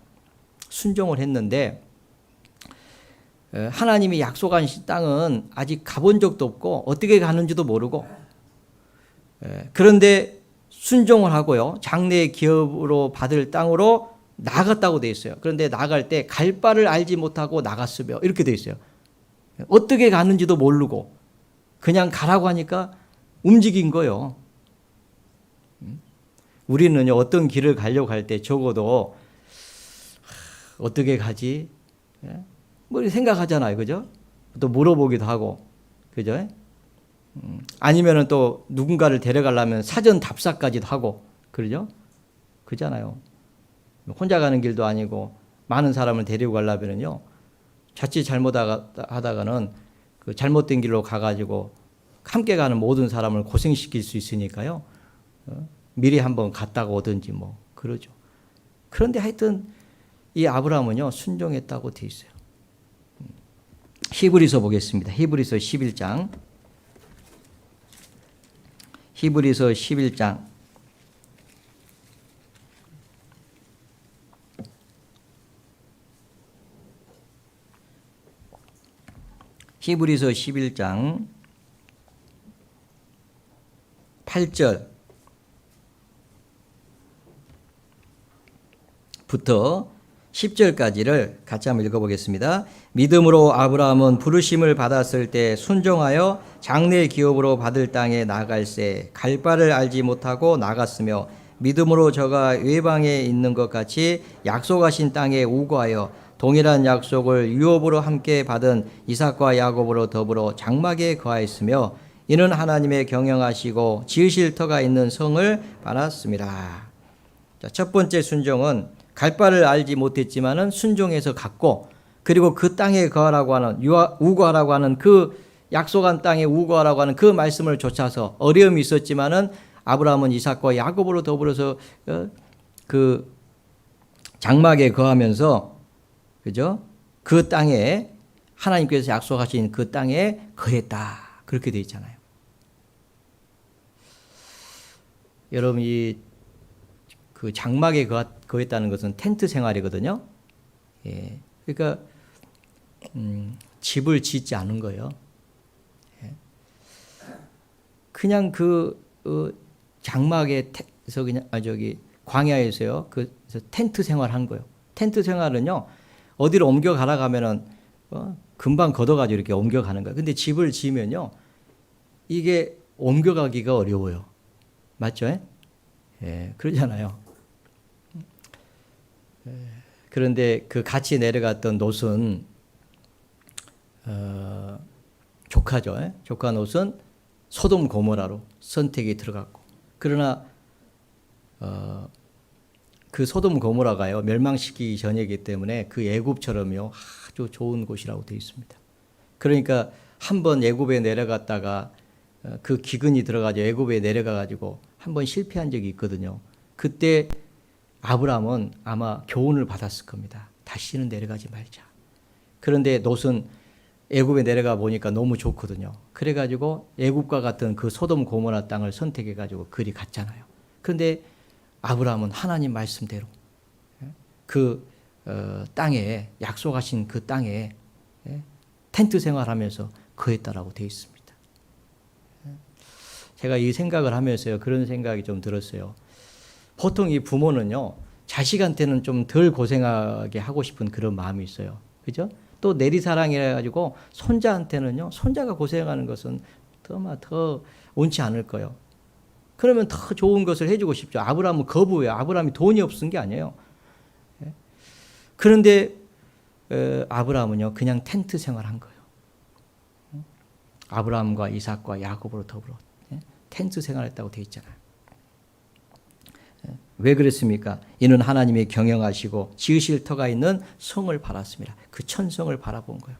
순종을 했는데 하나님이 약속한 땅은 아직 가본 적도 없고 어떻게 가는지도 모르고 그런데 순종을 하고요. 장래의 기업으로 받을 땅으로 나갔다고 돼 있어요. 그런데 나갈 때 갈 바를 알지 못하고 나갔으며 이렇게 돼 있어요. 어떻게 갔는지도 모르고 그냥 가라고 하니까 움직인 거예요. 우리는요. 어떤 길을 가려고 할 때 적어도 어떻게 가지? 뭐 생각하잖아요. 그죠? 또 물어보기도 하고. 그죠? 아니면은 또 누군가를 데려가려면 사전 답사까지도 하고. 그러죠? 그잖아요. 혼자 가는 길도 아니고 많은 사람을 데리고 가려면요. 자칫 잘못하다가는 그 잘못된 길로 가가지고 함께 가는 모든 사람을 고생시킬 수 있으니까요. 미리 한번 갔다가 오든지 뭐 그러죠. 그런데 하여튼 이 아브라함은요. 순종했다고 돼 있어요. 히브리서 보겠습니다. 히브리서 11장. 히브리서 11장. 히브리서 11장 8절부터 10절까지를 같이 한번 읽어보겠습니다. 믿음으로 아브라함은 부르심을 받았을 때 순종하여 장래 기업으로 받을 땅에 나갈새 갈 바를 알지 못하고 나갔으며 믿음으로 저가 외방에 있는 것 같이 약속하신 땅에 우거하여 동일한 약속을 유업으로 함께 받은 이삭과 야곱으로 더불어 장막에 거하였으며 이는 하나님의 경영하시고 지으실 터가 있는 성을 받았습니다. 자, 첫 번째 순종은 갈 바를 알지 못했지만은 순종해서 갔고 그리고 그 땅에 거하라고 하는 우거하라고 하는 그 약속한 땅에 우거하라고 하는 그 말씀을 좇아서 어려움이 있었지만은 아브라함은 이삭과 야곱으로 더불어서 그 장막에 거하면서 그죠? 그 땅에 하나님께서 약속하신 그 땅에 거했다. 그렇게 되어 있잖아요. 여러분 그 장막에 거했다는 것은 텐트 생활이거든요. 예. 그러니까 집을 짓지 않은 거예요. 예. 그냥 장막에서 그냥 광야에서요. 그래서 텐트 생활한 거예요. 텐트 생활은요, 어디로 옮겨가라 가면은 금방 걷어가지고 이렇게 옮겨가는 거예요. 근데 집을 지으면요, 이게 옮겨가기가 어려워요. 맞죠? 예, 그러잖아요. 그런데 그 같이 내려갔던 롯은 조카죠. 조카 롯은 소돔 고모라로 선택이 들어갔고, 그러나 그 소돔 고모라가요, 멸망시키기 전이기 때문에 그 애굽처럼요 아주 좋은 곳이라고 되어 있습니다. 그러니까 한번 애굽에 내려갔다가 그 기근이 들어가지고 애굽에 내려가가지고 한번 실패한 적이 있거든요. 그때 아브라함은 아마 교훈을 받았을 겁니다. 다시는 내려가지 말자. 그런데 롯은 애굽에 내려가 보니까 너무 좋거든요. 그래가지고 애굽과 같은 그 소돔 고모라 땅을 선택해가지고 그리 갔잖아요. 그런데 아브라함은 하나님 말씀대로 그 땅에, 약속하신 그 땅에 텐트 생활하면서 거했다라고 되어 있습니다. 제가 이 생각을 하면서요, 그런 생각이 좀 들었어요. 보통 이 부모는요, 자식한테는 좀 덜 고생하게 하고 싶은 그런 마음이 있어요. 그죠? 또 내리사랑해가지고 손자한테는요, 손자가 고생하는 것은 더 옳지 않을 거예요. 그러면 더 좋은 것을 해주고 싶죠. 아브라함은 거부해요. 아브라함이 돈이 없은 게 아니에요. 그런데 아브라함은요, 그냥 텐트 생활한 거예요. 아브라함과 이삭과 야곱으로 더불어 텐트 생활했다고 되어 있잖아요. 왜 그랬습니까? 이는 하나님이 경영하시고 지으실 터가 있는 성을 바랐습니다. 그 천성을 바라본 거예요.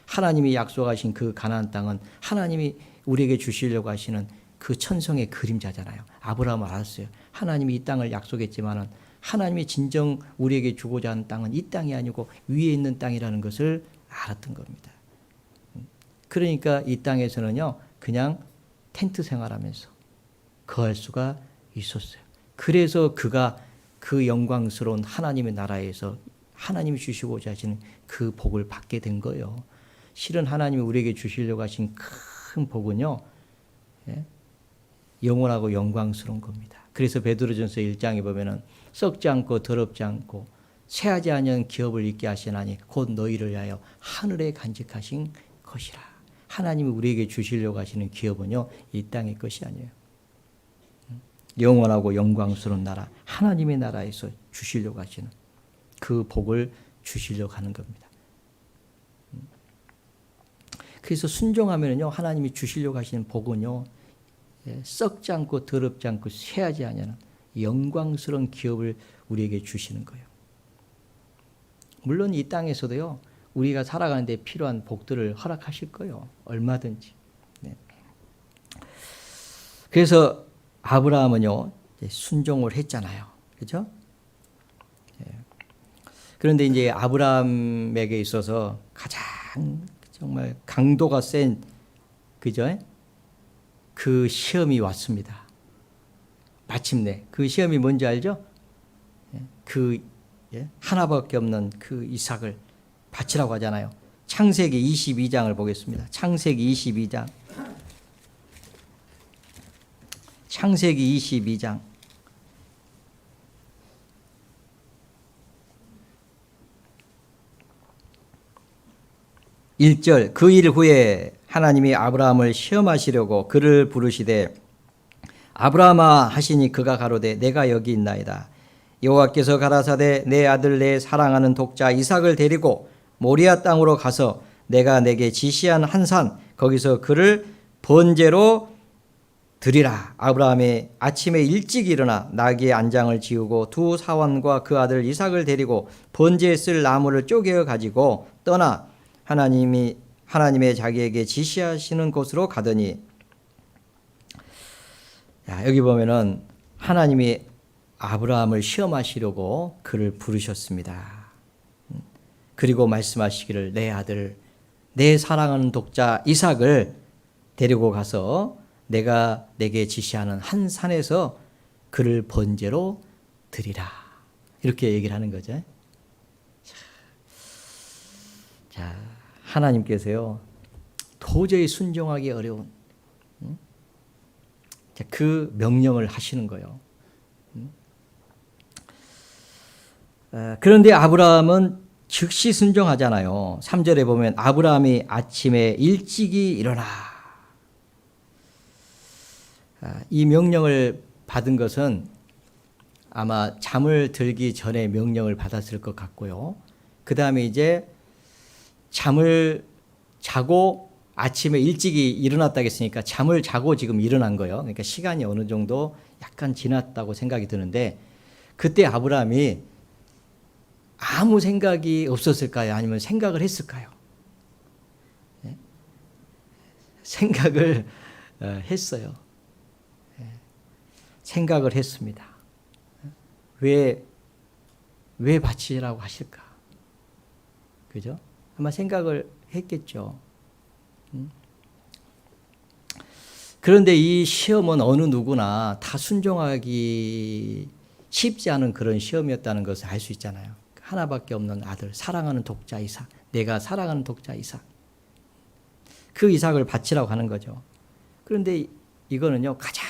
하나님이 약속하신 그 가나안 땅은 하나님이 우리에게 주시려고 하시는 그 천성의 그림자잖아요. 아브라함은 알았어요. 하나님이 이 땅을 약속했지만은 하나님이 진정 우리에게 주고자 하는 땅은 이 땅이 아니고 위에 있는 땅이라는 것을 알았던 겁니다. 그러니까 이 땅에서는요, 그냥 텐트 생활하면서 거할 수가 있었어요. 그래서 그가 그 영광스러운 하나님의 나라에서 하나님이 주시고자 하시는 그 복을 받게 된 거예요. 실은 하나님이 우리에게 주시려고 하신 큰 복은요, 영원하고 영광스러운 겁니다. 그래서 베드로전서 1장에 보면은 썩지 않고 더럽지 않고 쇠하지 않은 기업을 있게 하시나니 곧 너희를 위하여 하늘에 간직하신 것이라. 하나님이 우리에게 주시려고 하시는 기업은요, 이 땅의 것이 아니에요. 영원하고 영광스러운 나라, 하나님의 나라에서 주시려고 하시는 그 복을 주시려고 하는 겁니다. 그래서 순종하면요, 하나님이 주시려고 하시는 복은요, 썩지 않고 더럽지 않고 쇠하지 않는 영광스러운 기업을 우리에게 주시는 거예요. 물론 이 땅에서도요, 우리가 살아가는데 필요한 복들을 허락하실 거예요. 얼마든지. 네. 그래서 아브라함은요, 순종을 했잖아요. 그렇죠? 네. 그런데 이제 아브라함에게 있어서 가장 정말 강도가 센, 그죠? 그 시험이 왔습니다. 마침내 그 시험이 뭔지 알죠? 그 하나밖에 없는 그 이삭을 바치라고 하잖아요. 창세기 22장을 보겠습니다. 창세기 22장. 창세기 22장. 1절. 그 일 후에 하나님이 아브라함을 시험하시려고 그를 부르시되 아브라함아 하시니 그가 가로되 내가 여기 있나이다. 여호와께서 가라사대 내 아들 내 사랑하는 독자 이삭을 데리고 모리아 땅으로 가서 내가 내게 지시한 한 산 거기서 그를 번제로 드리라. 아브라함이 아침에 일찍 일어나 나귀의 안장을 지우고 두 사원과 그 아들 이삭을 데리고 번제에 쓸 나무를 쪼개어 가지고 떠나 하나님의 자기에게 지시하시는 곳으로 가더니, 여기 보면은 하나님이 아브라함을 시험하시려고 그를 부르셨습니다. 그리고 말씀하시기를 내 아들 내 사랑하는 독자 이삭을 데리고 가서 내가 내게 지시하는 한 산에서 그를 번제로 드리라. 이렇게 얘기를 하는 거죠. 자, 하나님께서요, 도저히 순종하기 어려운 그 명령을 하시는 거예요. 그런데 아브라함은 즉시 순종하잖아요. 3절에 보면 아브라함이 아침에 일찍이 일어나. 이 명령을 받은 것은 아마 잠을 들기 전에 명령을 받았을 것 같고요. 그 다음에 이제 잠을 자고 아침에 일찍이 일어났다고 했으니까 잠을 자고 지금 일어난 거예요. 그러니까 시간이 어느 정도 약간 지났다고 생각이 드는데 그때 아브라함이 아무 생각이 없었을까요? 아니면 생각을 했을까요? 네? 생각을 했어요. 생각을 했습니다. 왜 바치라고 하실까? 그죠? 아마 생각을 했겠죠. 그런데 이 시험은 어느 누구나 다 순종하기 쉽지 않은 그런 시험이었다는 것을 알 수 있잖아요. 하나밖에 없는 아들, 사랑하는 독자 이삭, 내가 사랑하는 독자 이삭. 그 이삭을 바치라고 하는 거죠. 그런데 이거는요, 가장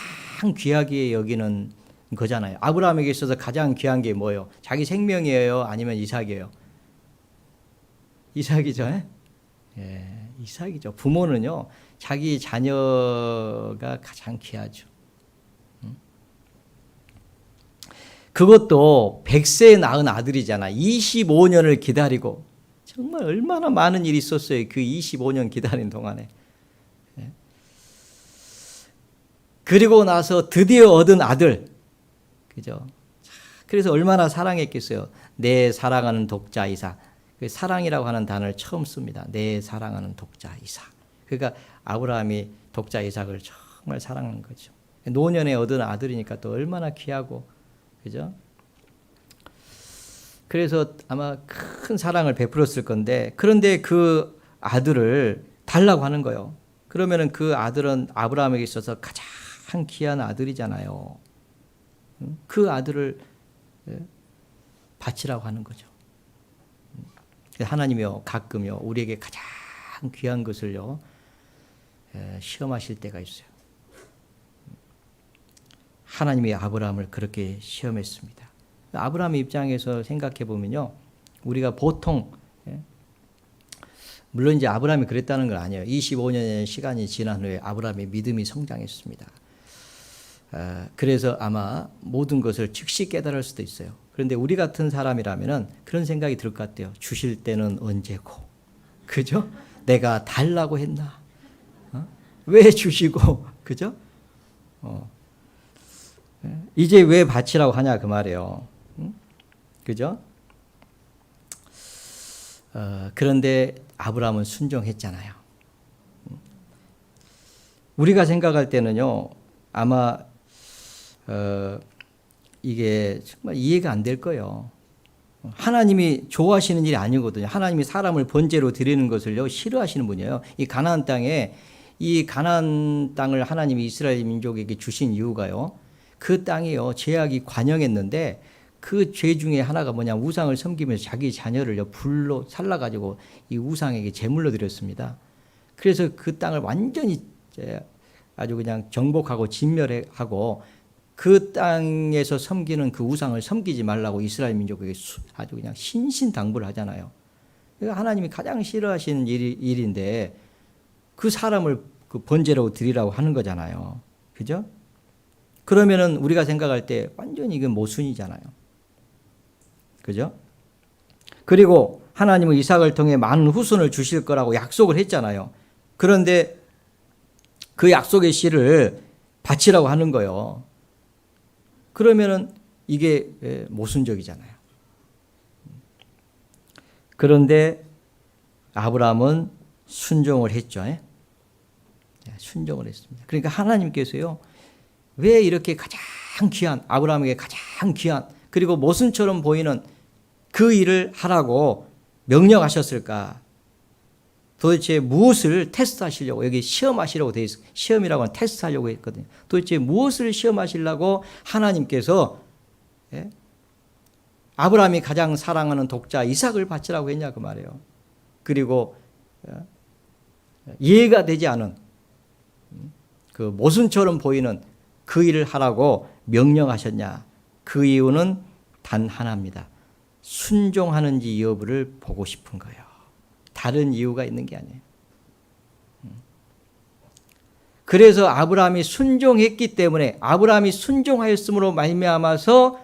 귀하게 여기는 거잖아요. 아브라함에게 있어서 가장 귀한 게 뭐예요? 자기 생명이에요? 아니면 이삭이에요? 이삭이죠. 예, 이삭이죠. 부모는요, 자기 자녀가 가장 귀하죠. 그것도 100세에 낳은 아들이잖아. 25년을 기다리고 정말 얼마나 많은 일이 있었어요. 그 25년 기다린 동안에. 그리고 나서 드디어 얻은 아들. 그죠? 그래서 얼마나 사랑했겠어요. 내 사랑하는 독자 이삭. 사랑이라고 하는 단어를 처음 씁니다. 내 사랑하는 독자 이삭. 그러니까 아브라함이 독자 이삭을 정말 사랑한 거죠. 노년에 얻은 아들이니까 또 얼마나 귀하고, 그죠? 그래서 아마 큰 사랑을 베풀었을 건데, 그런데 그 아들을 달라고 하는 거예요. 그러면은 그 아들은 아브라함에게 있어서 가장 귀한 아들이잖아요. 그 아들을 바치라고 하는 거죠. 하나님이요, 가끔요, 우리에게 가장 귀한 것을요, 시험하실 때가 있어요. 하나님이 아브라함을 그렇게 시험했습니다. 아브라함의 입장에서 생각해 보면요, 우리가 보통, 물론 이제 아브라함이 그랬다는 건 아니에요. 25년의 시간이 지난 후에 아브라함의 믿음이 성장했습니다. 그래서 아마 모든 것을 즉시 깨달을 수도 있어요. 그런데 우리 같은 사람이라면은 그런 생각이 들 것 같아요. 주실 때는 언제고, 그죠? 내가 달라고 했나? 왜 주시고, 그죠? 이제 왜 바치라고 하냐 그 말이에요. 그죠? 그런데 아브라함은 순종했잖아요. 우리가 생각할 때는요, 아마 이게 정말 이해가 안 될 거예요. 하나님이 좋아하시는 일이 아니거든요. 하나님이 사람을 번제로 드리는 것을요, 싫어하시는 분이에요. 이 가나안 땅에, 이 가나안 땅을 하나님이 이스라엘 민족에게 주신 이유가요, 그 땅이요, 죄악이 관영했는데 그 죄 중에 하나가 뭐냐, 우상을 섬기면서 자기 자녀를요, 불로 살라가지고 이 우상에게 제물로 드렸습니다. 그래서 그 땅을 완전히 아주 그냥 정복하고 진멸하고 그 땅에서 섬기는 그 우상을 섬기지 말라고 이스라엘 민족에게 아주 그냥 신신당부를 하잖아요. 하나님이 가장 싫어하시는 일인데 그 사람을 그 번제로 드리라고 하는 거잖아요. 그죠? 그러면은 우리가 생각할 때 완전히 이건 모순이잖아요. 그죠? 그리고 하나님은 이삭을 통해 많은 후손을 주실 거라고 약속을 했잖아요. 그런데 그 약속의 씨를 바치라고 하는 거예요. 그러면은 이게 모순적이잖아요. 그런데 아브라함은 순종을 했죠. 순종을 했습니다. 그러니까 하나님께서요, 왜 이렇게 가장 귀한, 아브라함에게 가장 귀한, 그리고 모순처럼 보이는 그 일을 하라고 명령하셨을까? 도대체 무엇을 테스트하시려고, 여기 시험하시려고 되어 있어요. 시험이라고 하면 테스트하려고 했거든요. 도대체 무엇을 시험하시려고 하나님께서 아브라함이 가장 사랑하는 독자 이삭을 바치라고 했냐 그 말이에요. 그리고 이해가 되지 않은 그 모순처럼 보이는 그 일을 하라고 명령하셨냐. 그 이유는 단 하나입니다. 순종하는지 여부를 보고 싶은 거예요. 다른 이유가 있는 게 아니에요. 그래서 아브라함이 순종했기 때문에, 아브라함이 순종하였으므로 말미암아서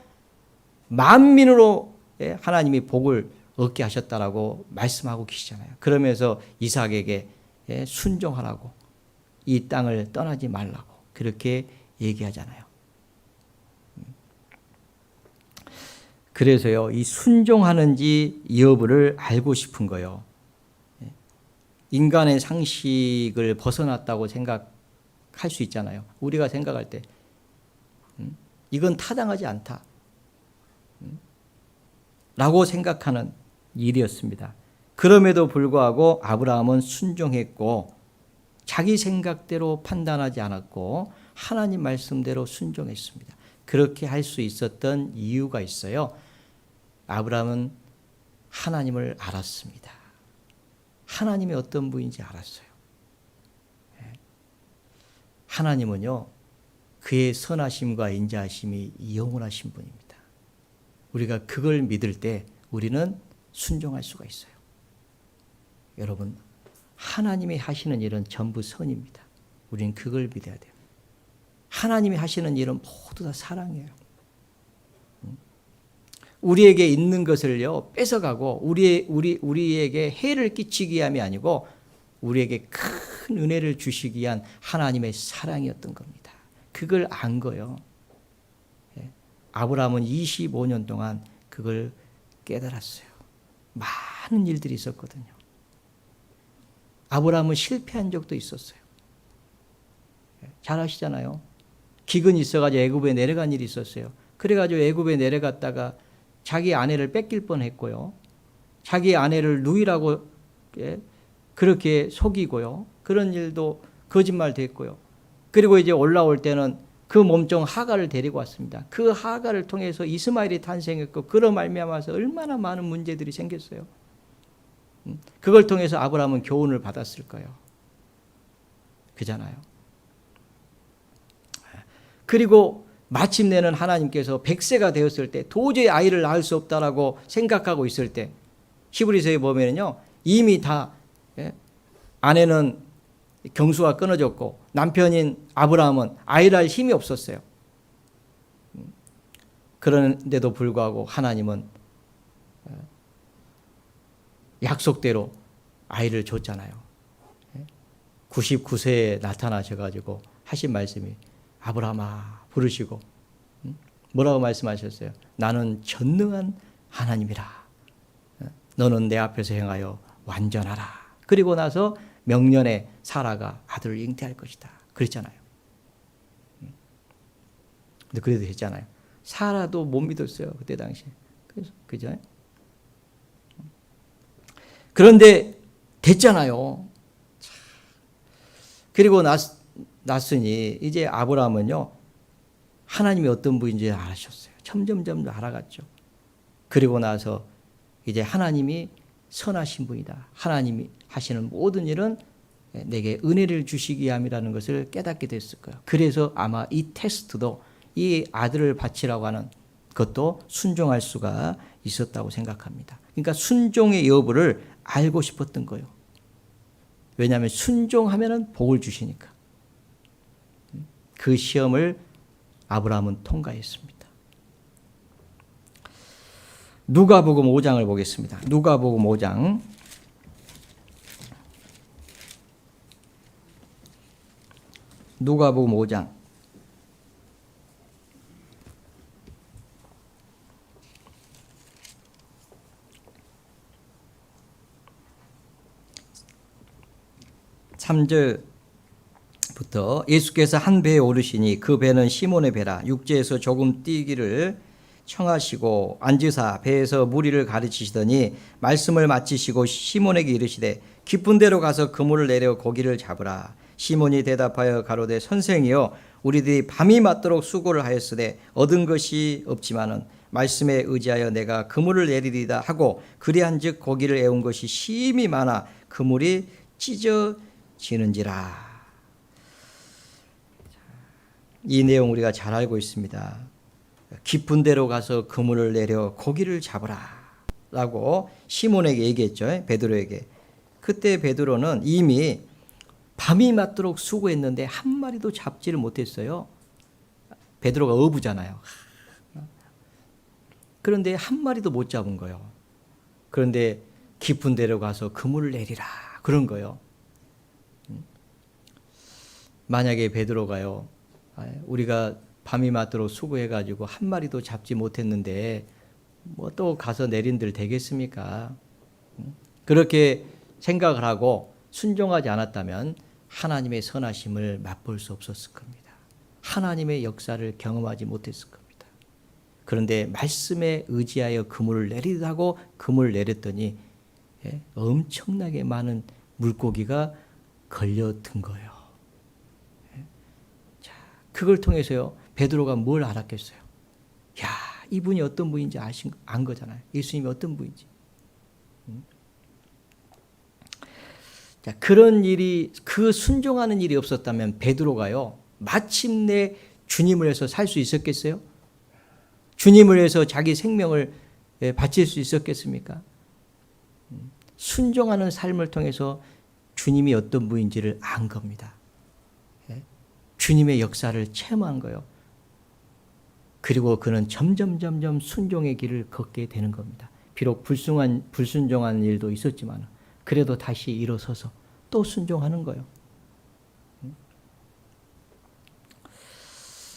만민으로 하나님이 복을 얻게 하셨다라고 말씀하고 계시잖아요. 그러면서 이삭에게 순종하라고, 이 땅을 떠나지 말라고 그렇게 얘기하잖아요. 그래서요, 이 순종하는지 여부를 알고 싶은 거예요. 인간의 상식을 벗어났다고 생각할 수 있잖아요. 우리가 생각할 때 이건 타당하지 않다 라고 생각하는 일이었습니다. 그럼에도 불구하고 아브라함은 순종했고 자기 생각대로 판단하지 않았고 하나님 말씀대로 순종했습니다. 그렇게 할 수 있었던 이유가 있어요. 아브라함은 하나님을 알았습니다. 하나님이 어떤 분인지 알았어요. 하나님은요, 그의 선하심과 인자하심이 영원하신 분입니다. 우리가 그걸 믿을 때 우리는 순종할 수가 있어요. 여러분, 하나님이 하시는 일은 전부 선입니다. 우리는 그걸 믿어야 돼요. 하나님이 하시는 일은 모두 다 사랑이에요. 우리에게 있는 것을요 뺏어가고 우리에게 해를 끼치기 위함이 아니고 우리에게 큰 은혜를 주시기 위한 하나님의 사랑이었던 겁니다. 그걸 안 거예요. 아브라함은 25년 동안 그걸 깨달았어요. 많은 일들이 있었거든요. 아브라함은 실패한 적도 있었어요. 잘 아시잖아요. 기근이 있어가지고 애굽에 내려간 일이 있었어요. 그래가지고 애굽에 내려갔다가 자기 아내를 뺏길 뻔했고요. 자기 아내를 누이라고 그렇게 속이고요. 그런 일도 거짓말 됐고요. 그리고 이제 올라올 때는 그 몸종 하가를 데리고 왔습니다. 그 하가를 통해서 이스마엘이 탄생했고 그로 말미암아서 얼마나 많은 문제들이 생겼어요. 그걸 통해서 아브라함은 교훈을 받았을 거예요. 그잖아요. 그리고 마침내는 하나님께서 100세가 되었을 때 도저히 아이를 낳을 수 없다라고 생각하고 있을 때 히브리서에 보면요 이미 다 아내는 경수가 끊어졌고 남편인 아브라함은 아이를 할 힘이 없었어요. 그런데도 불구하고 하나님은 약속대로 아이를 줬잖아요. 99세에 나타나셔가지고 하신 말씀이 아브라함아 부르시고 뭐라고 말씀하셨어요? 나는 전능한 하나님이라. 너는 내 앞에서 행하여 완전하라. 그리고 나서 명년에 사라가 아들을 잉태할 것이다. 그랬잖아요. 근데 그래도 했잖아요. 사라도 못 믿었어요. 그때 당시에. 그죠? 그런데 됐잖아요. 그리고 났으니 이제 아브라함은요. 하나님이 어떤 분인지 알아셨어요. 점점점 알아갔죠. 그리고 나서 이제 하나님이 선하신 분이다. 하나님이 하시는 모든 일은 내게 은혜를 주시기 위함이라는 것을 깨닫게 됐을 거예요. 그래서 아마 이 테스트도 이 아들을 바치라고 하는 것도 순종할 수가 있었다고 생각합니다. 그러니까 순종의 여부를 알고 싶었던 거예요. 왜냐하면 순종하면 복을 주시니까. 그 시험을 아브라함은 통과했습니다. 누가복음 5장을 보겠습니다. 누가복음 5장 3절부터 예수께서 한 배에 오르시니 그 배는 시몬의 배라. 육지에서 조금 뛰기를 청하시고 앉으사 배에서 무리를 가르치시더니 말씀을 마치시고 시몬에게 이르시되 깊은 데로 가서 그물을 내려 고기를 잡으라. 시몬이 대답하여 가로되 선생이여 우리들이 밤이 맞도록 수고를 하였으되 얻은 것이 없지만은 말씀에 의지하여 내가 그물을 내리리다 하고 그리한즉 고기를 애운 것이 심히 많아 그물이 찢어지는지라. 이 내용 우리가 잘 알고 있습니다. 깊은 데로 가서 그물을 내려 고기를 잡으라. 라고 시몬에게 얘기했죠. 베드로에게. 그때 베드로는 이미 밤이 맞도록 수고했는데 한 마리도 잡지를 못했어요. 베드로가 어부잖아요. 그런데 한 마리도 못 잡은 거예요. 그런데 깊은 데로 가서 그물을 내리라 그런 거예요. 만약에 베드로가요, 우리가 밤이 맞도록 수고해가지고 한 마리도 잡지 못했는데 뭐 또 가서 내린들 되겠습니까? 그렇게 생각을 하고 순종하지 않았다면 하나님의 선하심을 맛볼 수 없었을 겁니다. 하나님의 역사를 경험하지 못했을 겁니다. 그런데 말씀에 의지하여 그물을 내리라고 그물을 내렸더니 엄청나게 많은 물고기가 걸려든 거예요. 자, 그걸 통해서요, 베드로가 뭘 알았겠어요? 야, 이분이 어떤 분인지 안 거잖아요. 예수님이 어떤 분인지. 자, 그런 일이, 그 순종하는 일이 없었다면 베드로가요, 마침내 주님을 위해서 살 수 있었겠어요? 주님을 위해서 자기 생명을 바칠 수 있었겠습니까? 순종하는 삶을 통해서 주님이 어떤 분인지를 안 겁니다. 주님의 역사를 체험한 거예요. 그리고 그는 점점 순종의 길을 걷게 되는 겁니다. 비록 불순종한 일도 있었지만 그래도 다시 일어서서 또 순종하는 거예요.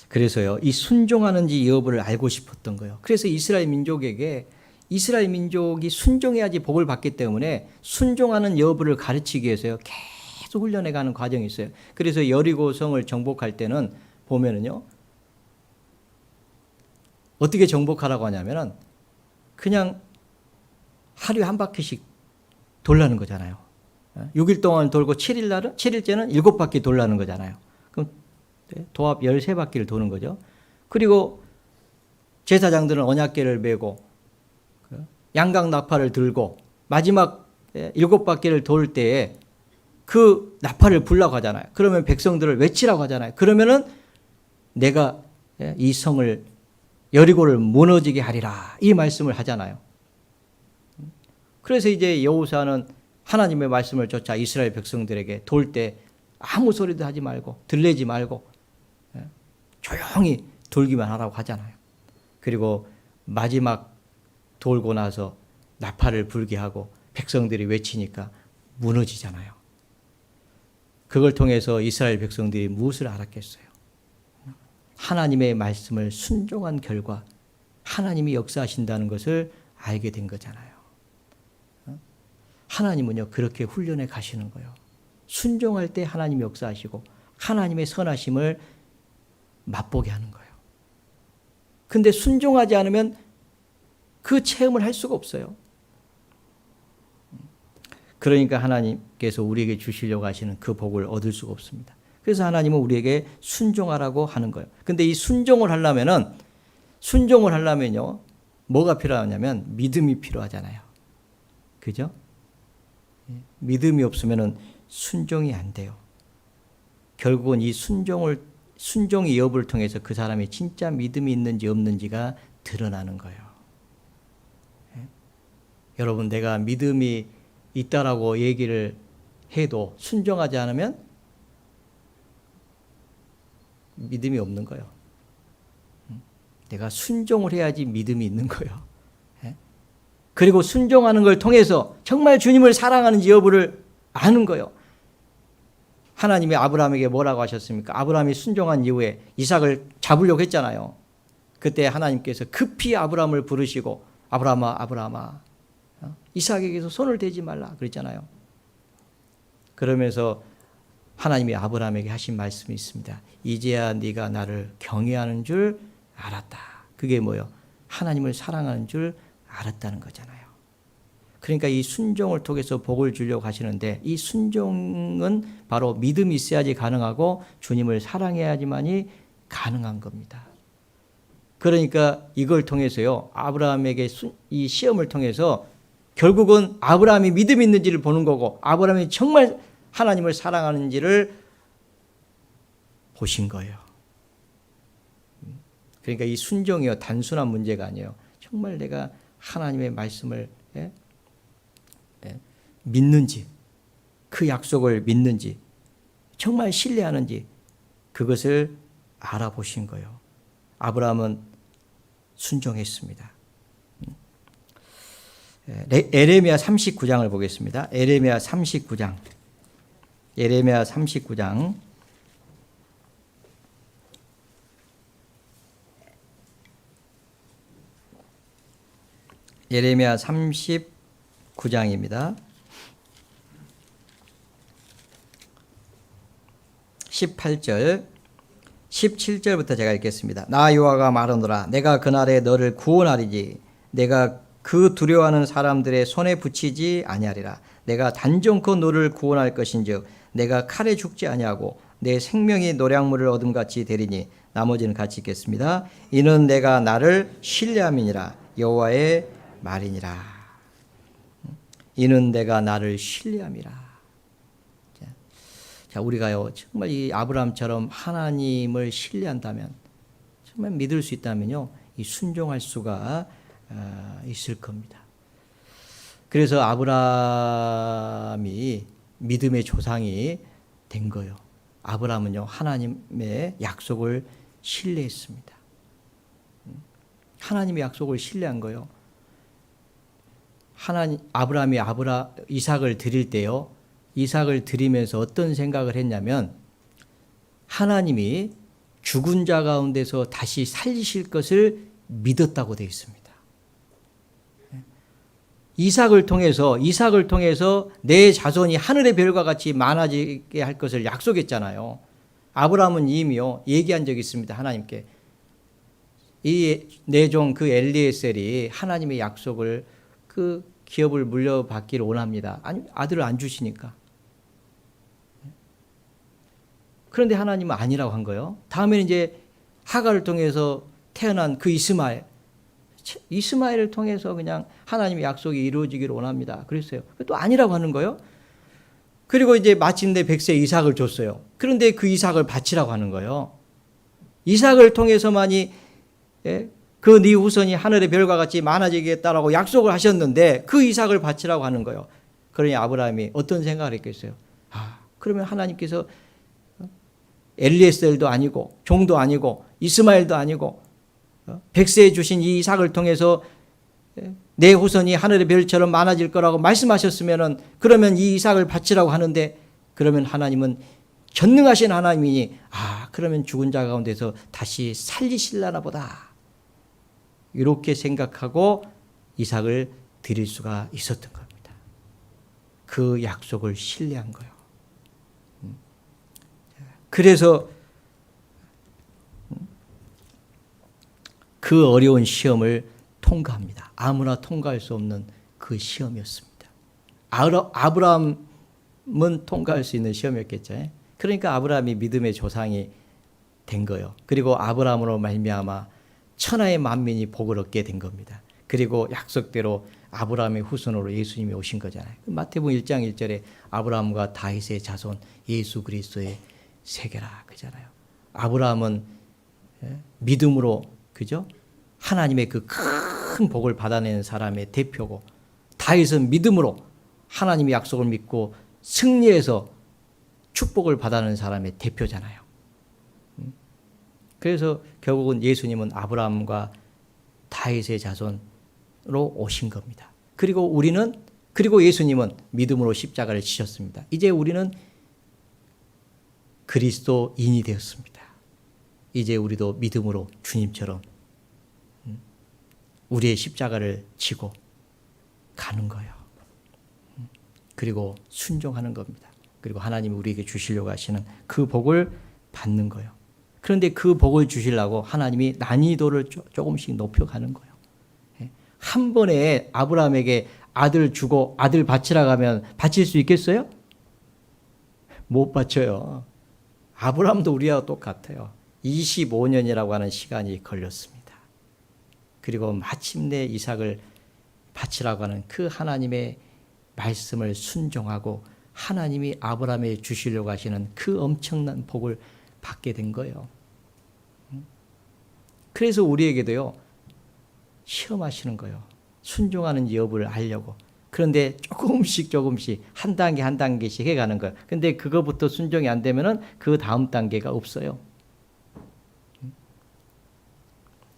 그래서요, 이 순종하는지 여부를 알고 싶었던 거예요. 그래서 이스라엘 민족에게, 이스라엘 민족이 순종해야지 복을 받기 때문에 순종하는 여부를 가르치기 위해서요, 계속 훈련해 가는 과정이 있어요. 그래서 여리고성을 정복할 때는 보면은요, 어떻게 정복하라고 하냐면은 그냥 하루에 한 바퀴씩 돌라는 거잖아요. 6일 동안 돌고 7일째는 7바퀴 돌라는 거잖아요. 그럼 도합 13바퀴를 도는 거죠. 그리고 제사장들은 언약궤를 메고 양각 나팔을 들고 마지막 7바퀴를 돌 때에 그 나팔을 불라고 하잖아요. 그러면 백성들을 외치라고 하잖아요. 그러면은 내가 이 성을, 여리고를 무너지게 하리라, 이 말씀을 하잖아요. 그래서 이제 여호수아는 하나님의 말씀을 쫓아 이스라엘 백성들에게 돌 때 아무 소리도 하지 말고 들리지 말고 조용히 돌기만 하라고 하잖아요. 그리고 마지막 돌고 나서 나팔을 불게 하고 백성들이 외치니까 무너지잖아요. 그걸 통해서 이스라엘 백성들이 무엇을 알았겠어요? 하나님의 말씀을 순종한 결과 하나님이 역사하신다는 것을 알게 된 거잖아요. 하나님은요, 그렇게 훈련해 가시는 거예요. 순종할 때 하나님이 역사하시고 하나님의 선하심을 맛보게 하는 거예요. 근데 순종하지 않으면 그 체험을 할 수가 없어요. 그러니까 하나님께서 우리에게 주시려고 하시는 그 복을 얻을 수가 없습니다. 그래서 하나님은 우리에게 순종하라고 하는 거예요. 근데 이 순종을 하려면요, 뭐가 필요하냐면 믿음이 필요하잖아요. 그죠? 믿음이 없으면 순종이 안 돼요. 결국은 이 순종의 여부를 통해서 그 사람이 진짜 믿음이 있는지 없는지가 드러나는 거예요. 여러분, 내가 믿음이 있다라고 얘기를 해도 순종하지 않으면 믿음이 없는 거예요. 내가 순종을 해야지 믿음이 있는 거예요. 그리고 순종하는 걸 통해서 정말 주님을 사랑하는지 여부를 아는 거예요. 하나님이 아브라함에게 뭐라고 하셨습니까? 아브라함이 순종한 이후에 이삭을 잡으려고 했잖아요. 그때 하나님께서 급히 아브라함을 부르시고 아브라함아, 아브라함아, 이삭에게서 손을 대지 말라 그랬잖아요. 그러면서 하나님이 아브라함에게 하신 말씀이 있습니다. 이제야 네가 나를 경외하는 줄 알았다. 그게 뭐예요? 하나님을 사랑하는 줄 알았다는 거잖아요. 그러니까 이 순종을 통해서 복을 주려고 하시는데, 이 순종은 바로 믿음이 있어야지 가능하고 주님을 사랑해야지만이 가능한 겁니다. 그러니까 이걸 통해서요, 아브라함에게 이 시험을 통해서 결국은 아브라함이 믿음이 있는지를 보는 거고 아브라함이 정말 하나님을 사랑하는지를 보신 거예요. 그러니까 이 순종이요, 단순한 문제가 아니에요. 정말 내가 하나님의 말씀을 예? 예? 믿는지, 그 약속을 믿는지, 정말 신뢰하는지 그것을 알아보신 거예요. 아브라함은 순종했습니다. 에레미야 39장을 보겠습니다. 에레미야 39장. 에레미야 39장. 에레미야 39장입니다. 18절, 17절부터 제가 읽겠습니다. 나 여호와가 말하노라. 내가 그날에 너를 구원하리지. 내가 그 두려워하는 사람들의 손에 붙이지 아니하리라. 내가 단정코 너를 구원할 것인즉 내가 칼에 죽지 아니하고 내 생명이 노량물을 얻음같이 되리니. 나머지는 같이 읽겠습니다. 이는 내가 나를 신뢰함이니라. 여호와의 말이니라. 이는 내가 나를 신뢰함이라. 자, 우리가요, 정말 이 아브라함처럼 하나님을 신뢰한다면, 정말 믿을 수 있다면요, 이 순종할 수가 있을 겁니다. 그래서 아브라함이 믿음의 조상이 된 거예요. 아브라함은요, 하나님의 약속을 신뢰했습니다. 하나님의 약속을 신뢰한 거예요. 아브라함이 이삭을 드릴 때요, 이삭을 드리면서 어떤 생각을 했냐면 하나님이 죽은 자 가운데서 다시 살리실 것을 믿었다고 되어 있습니다. 이삭을 통해서 내 자손이 하늘의 별과 같이 많아지게 할 것을 약속했잖아요. 아브라함은 이미요 얘기한 적이 있습니다. 하나님께 이 내 종 그 엘리에셀이 하나님의 약속을 그 기업을 물려받기를 원합니다. 아니 아들을 안 주시니까. 그런데 하나님은 아니라고 한 거예요. 다음에는 이제 하갈을 통해서 태어난 그 이스마엘을 통해서 그냥 하나님의 약속이 이루어지기를 원합니다. 그랬어요. 또 아니라고 하는 거예요. 그리고 이제 마침내 100세 이삭을 줬어요. 그런데 그 이삭을 바치라고 하는 거예요. 이삭을 통해서만이 그 네 후손이 하늘의 별과 같이 많아지겠다라고 약속을 하셨는데 그 이삭을 바치라고 하는 거예요. 그러니 아브라함이 어떤 생각을 했겠어요? 그러면 하나님께서 엘리에셀도 아니고 종도 아니고 이스마엘도 아니고 100세에 주신 이 이삭을 통해서 내 후손이 하늘의 별처럼 많아질 거라고 말씀하셨으면은 그러면 이 이삭을 바치라고 하는데 그러면 하나님은 전능하신 하나님이니 그러면 죽은 자 가운데서 다시 살리실라나 보다. 이렇게 생각하고 이삭을 드릴 수가 있었던 겁니다. 그 약속을 신뢰한 거예요. 그래서 그 어려운 시험을 통과합니다. 아무나 통과할 수 없는 그 시험이었습니다. 아브라함은 통과할 수 있는 시험이었겠죠. 그러니까 아브라함이 믿음의 조상이 된 거예요. 그리고 아브라함으로 말미암아 천하의 만민이 복을 얻게 된 겁니다. 그리고 약속대로 아브라함의 후손으로 예수님이 오신 거잖아요. 마태복음 1장 1절에 아브라함과 다윗의 자손 예수 그리스도의 세계라 그잖아요. 아브라함은 믿음으로 그죠? 하나님의 그 큰 복을 받아내는 사람의 대표고 다윗은 믿음으로 하나님의 약속을 믿고 승리해서 축복을 받아내는 사람의 대표잖아요. 그래서 결국은 예수님은 아브라함과 다윗의 자손으로 오신 겁니다. 그리고 예수님은 믿음으로 십자가를 지셨습니다. 이제 우리는 그리스도인이 되었습니다. 이제 우리도 믿음으로 주님처럼 우리의 십자가를 지고 가는 거예요. 그리고 순종하는 겁니다. 그리고 하나님이 우리에게 주시려고 하시는 그 복을 받는 거예요. 그런데 그 복을 주시려고 하나님이 난이도를 조금씩 높여가는 거예요. 한 번에 아브라함에게 아들 주고 아들 바치라고 하면 바칠 수 있겠어요? 못 바쳐요. 아브라함도 우리와 똑같아요. 25년이라고 하는 시간이 걸렸습니다. 그리고 마침내 이삭을 바치라고 하는 그 하나님의 말씀을 순종하고 하나님이 아브라함에 주시려고 하시는 그 엄청난 복을 받게 된 거예요. 그래서 우리에게도요, 시험하시는 거예요. 순종하는 여부를 알려고. 그런데 조금씩 한 단계 한 단계씩 해가는 거예요. 근데 그거부터 순종이 안 되면은 그 다음 단계가 없어요.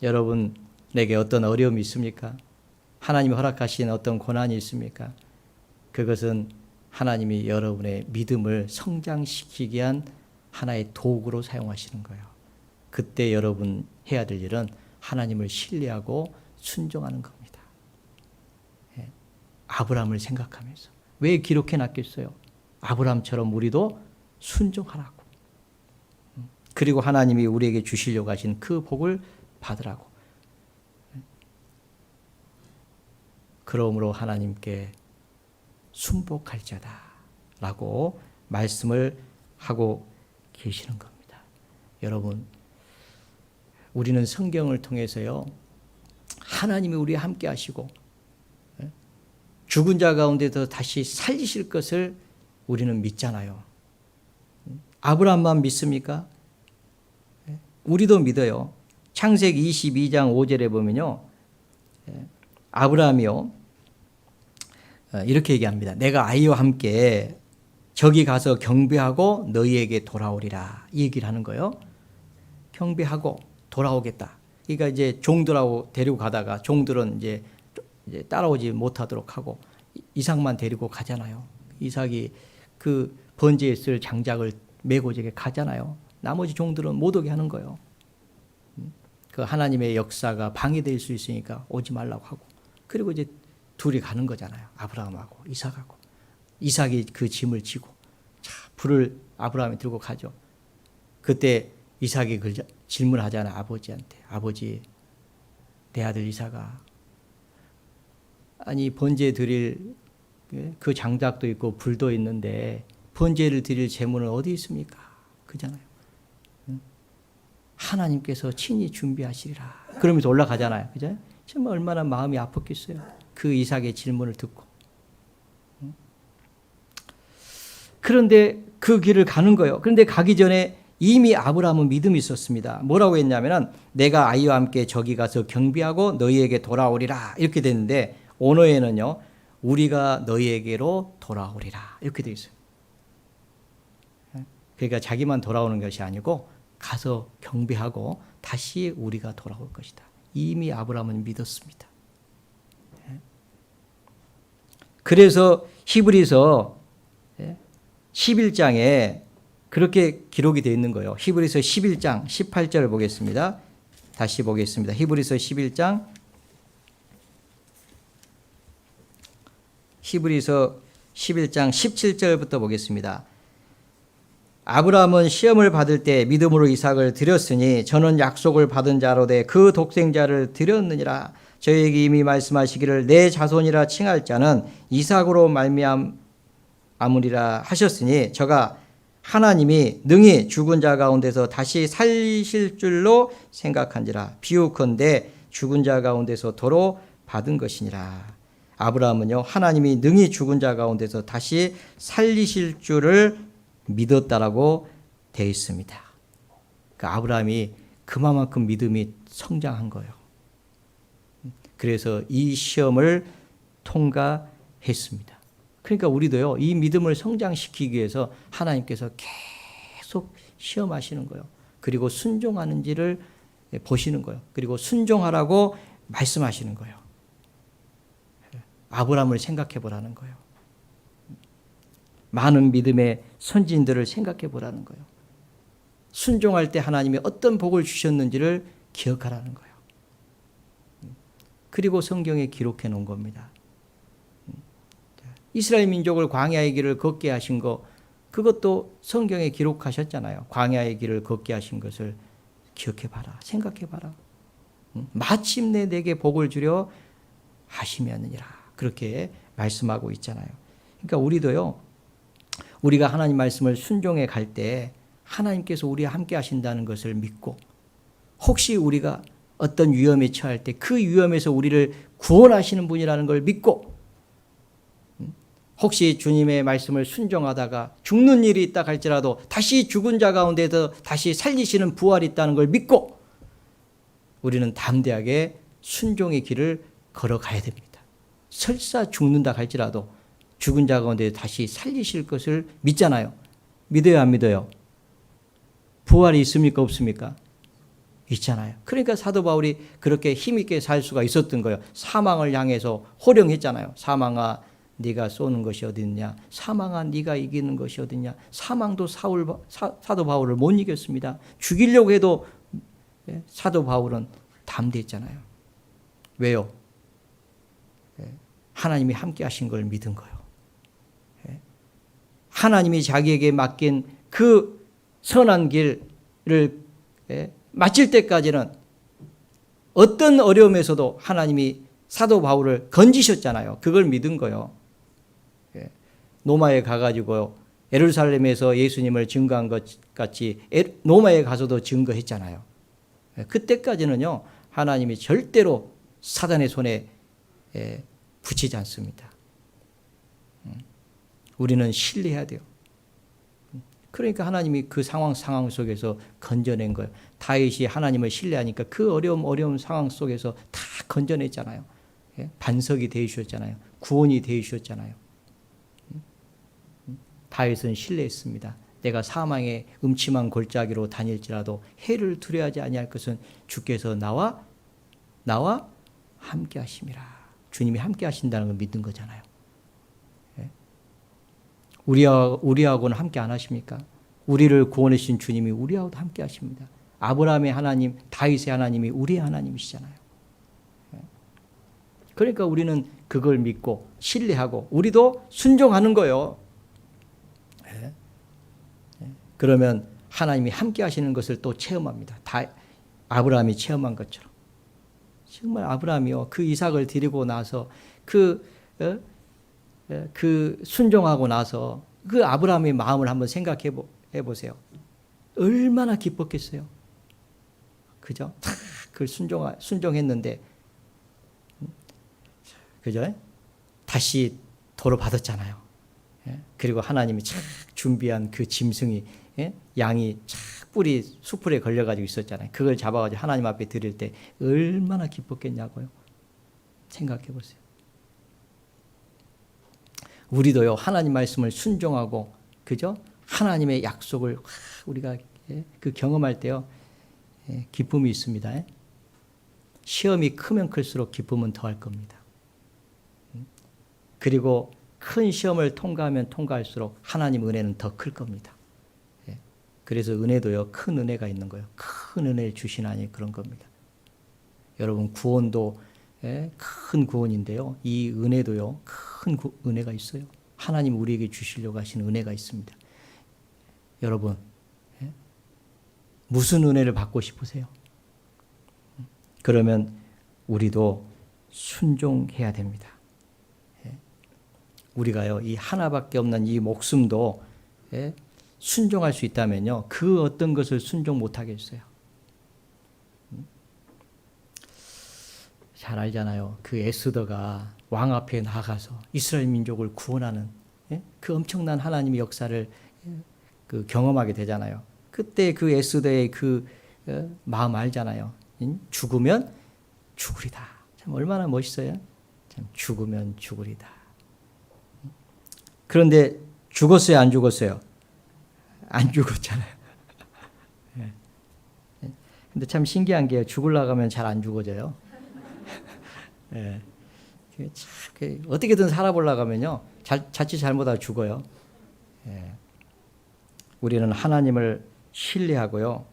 여러분에게 어떤 어려움이 있습니까? 하나님이 허락하신 어떤 고난이 있습니까? 그것은 하나님이 여러분의 믿음을 성장시키기 위한 하나의 도구로 사용하시는 거예요. 그때 여러분 해야 될 일은 하나님을 신뢰하고 순종하는 겁니다. 아브라함을 생각하면서. 왜 기록해 놨겠어요? 아브라함처럼 우리도 순종하라고. 그리고 하나님이 우리에게 주시려고 하신 그 복을 받으라고. 그러므로 하나님께 순복할자다 라고 말씀을 하고 계시는 겁니다. 여러분, 우리는 성경을 통해서요, 하나님이 우리와 함께 하시고 죽은 자 가운데서 다시 살리실 것을 우리는 믿잖아요. 아브라함만 믿습니까? 우리도 믿어요. 창세기 22장 5절에 보면요, 아브라함이요 이렇게 얘기합니다. 내가 아이와 함께 저기 가서 경배하고 너희에게 돌아오리라, 이 얘기를 하는 거예요. 경배하고 돌아오겠다. 그러니까 이제 종들하고 데리고 가다가 종들은 이제 따라오지 못하도록 하고 이삭만 데리고 가잖아요. 이삭이 그 번제에 쓸 장작을 메고 저게 가잖아요. 나머지 종들은 못 오게 하는 거예요. 그 하나님의 역사가 방해될 수 있으니까 오지 말라고 하고. 그리고 이제 둘이 가는 거잖아요. 아브라함하고 이삭하고. 이삭이 그 짐을 지고 불을 아브라함이 들고 가죠. 그때 이삭이 질문하잖아, 아버지한테. 아버지, 내 아들 이삭아, 아니 번제 드릴 그 장작도 있고 불도 있는데 번제를 드릴 제물은 어디 있습니까? 그잖아요. 하나님께서 친히 준비하시리라. 그러면서 올라가잖아요. 그죠? 정말 얼마나 마음이 아팠겠어요. 그 이삭의 질문을 듣고. 그런데 그 길을 가는 거예요. 그런데 가기 전에 이미 아브라함은 믿음이 있었습니다. 뭐라고 했냐면은 내가 아이와 함께 저기 가서 경배하고 너희에게 돌아오리라, 이렇게 됐는데 오너에는요, 우리가 너희에게로 돌아오리라, 이렇게 되어 있어요. 그러니까 자기만 돌아오는 것이 아니고 가서 경배하고 다시 우리가 돌아올 것이다. 이미 아브라함은 믿었습니다. 그래서 히브리서 11장에 그렇게 기록이 되어 있는 거예요. 히브리서 11장 18절을 보겠습니다. 다시 보겠습니다. 히브리서 11장 히브리서 11장 17절부터 보겠습니다. 아브라함은 시험을 받을 때 믿음으로 이삭을 드렸으니 저는 약속을 받은 자로 돼 그 독생자를 드렸느니라. 저에게 이미 말씀하시기를 내 자손이라 칭할 자는 이삭으로 말미암으리라 하셨으니 저가 하나님이 능히 죽은 자 가운데서 다시 살리실 줄로 생각한지라. 비유컨대 죽은 자 가운데서 도로 받은 것이니라. 아브라함은요, 하나님이 능히 죽은 자 가운데서 다시 살리실 줄을 믿었다라고 되어 있습니다. 그러니까 아브라함이 그만큼 믿음이 성장한 거예요. 그래서 이 시험을 통과했습니다. 그러니까 우리도요, 이 믿음을 성장시키기 위해서 하나님께서 계속 시험하시는 거예요. 그리고 순종하는지를 보시는 거예요. 그리고 순종하라고 말씀하시는 거예요. 아브라함을 생각해 보라는 거예요. 많은 믿음의 선진들을 생각해 보라는 거예요. 순종할 때 하나님이 어떤 복을 주셨는지를 기억하라는 거예요. 그리고 성경에 기록해 놓은 겁니다. 이스라엘 민족을 광야의 길을 걷게 하신 거, 그것도 성경에 기록하셨잖아요. 광야의 길을 걷게 하신 것을 기억해 봐라. 생각해 봐라. 마침내 내게 복을 주려 하시면이라. 그렇게 말씀하고 있잖아요. 그러니까 우리도요, 우리가 하나님 말씀을 순종해 갈 때 하나님께서 우리와 함께 하신다는 것을 믿고, 혹시 우리가 어떤 위험에 처할 때 그 위험에서 우리를 구원하시는 분이라는 걸 믿고, 혹시 주님의 말씀을 순종하다가 죽는 일이 있다 할지라도 다시 죽은 자 가운데서 다시 살리시는 부활이 있다는 걸 믿고 우리는 담대하게 순종의 길을 걸어가야 됩니다. 설사 죽는다 할지라도 죽은 자 가운데 다시 살리실 것을 믿잖아요. 믿어요, 안 믿어요? 부활이 있습니까, 없습니까? 있잖아요. 그러니까 사도 바울이 그렇게 힘있게 살 수가 있었던 거예요. 사망을 향해서 호령했잖아요. 사망아, 네가 쏘는 것이 어디 있냐? 사망아, 네가 이기는 것이 어디 있냐? 사망도 사도 바울을 못 이겼습니다. 죽이려고 해도 사도 바울은 담대했잖아요. 왜요? 하나님이 함께 하신 걸 믿은 거예요. 하나님이 자기에게 맡긴 그 선한 길을 마칠 때까지는 어떤 어려움에서도 하나님이 사도 바울을 건지셨잖아요. 그걸 믿은 거예요. 노마에 가가지고 예루살렘에서 예수님을 증거한 것 같이 노마에 가서도 증거했잖아요. 그때까지는요, 하나님이 절대로 사단의 손에 붙이지 않습니다. 우리는 신뢰해야 돼요. 그러니까 하나님이 그 상황 속에서 건져낸 거예요. 다윗이 하나님을 신뢰하니까 그 어려운 상황 속에서 다 건져냈잖아요. 반석이 되어주셨잖아요. 구원이 되어주셨잖아요. 다윗은 신뢰했습니다. 내가 사망의 음침한 골짜기로 다닐지라도 해를 두려워하지 아니할 것은 주께서 나와 함께 하심이라. 주님이 함께 하신다는 걸 믿는 거잖아요. 우리하고는 함께 안 하십니까? 우리를 구원해 주신 주님이 우리하고도 함께 하십니다. 아브라함의 하나님, 다윗의 하나님이 우리의 하나님이시잖아요. 그러니까 우리는 그걸 믿고 신뢰하고 우리도 순종하는 거예요. 그러면 하나님이 함께 하시는 것을 또 체험합니다. 아브라함이 체험한 것처럼. 정말 아브라함이요, 그 이삭을 드리고 나서 그 순종하고 나서 그 아브라함의 마음을 한번 생각해 보세요. 얼마나 기뻤겠어요. 그죠? 그 순종했는데, 그죠? 다시 도로 받았잖아요. 그리고 하나님이 착 준비한 그 짐승이, 양이 착 수풀에 걸려가지고 있었잖아요. 그걸 잡아가지고 하나님 앞에 드릴 때 얼마나 기뻤겠냐고요. 생각해 보세요. 우리도요, 하나님 말씀을 순종하고, 그죠? 하나님의 약속을 우리가 그 경험할 때요, 기쁨이 있습니다. 시험이 크면 클수록 기쁨은 더할 겁니다. 그리고 큰 시험을 통과하면 통과할수록 하나님 은혜는 더 클 겁니다. 그래서 은혜도요, 큰 은혜가 있는 거예요. 큰 은혜를 주시나니 그런 겁니다. 여러분, 구원도 큰 구원인데요, 이 은혜도요, 큰 은혜가 있어요. 하나님 우리에게 주시려고 하시는 은혜가 있습니다. 여러분, 무슨 은혜를 받고 싶으세요? 그러면 우리도 순종해야 됩니다. 우리가요, 이 하나밖에 없는 이 목숨도 순종할 수 있다면요, 그 어떤 것을 순종 못하겠어요. 잘 알잖아요. 그 에스더가 왕 앞에 나가서 이스라엘 민족을 구원하는 그 엄청난 하나님의 역사를 그 경험하게 되잖아요. 그때 그 에스더의 그 마음 알잖아요. 죽으면 죽으리다. 참 얼마나 멋있어요. 참 죽으면 죽으리다. 그런데 죽었어요, 안 죽었어요? 안 죽었잖아요. 근데 참 신기한 게 죽으려고 하면 잘 안 죽어져요. 어떻게든 살아보려고 하면요, 자칫 잘못하다 죽어요. 우리는 하나님을 신뢰하고요,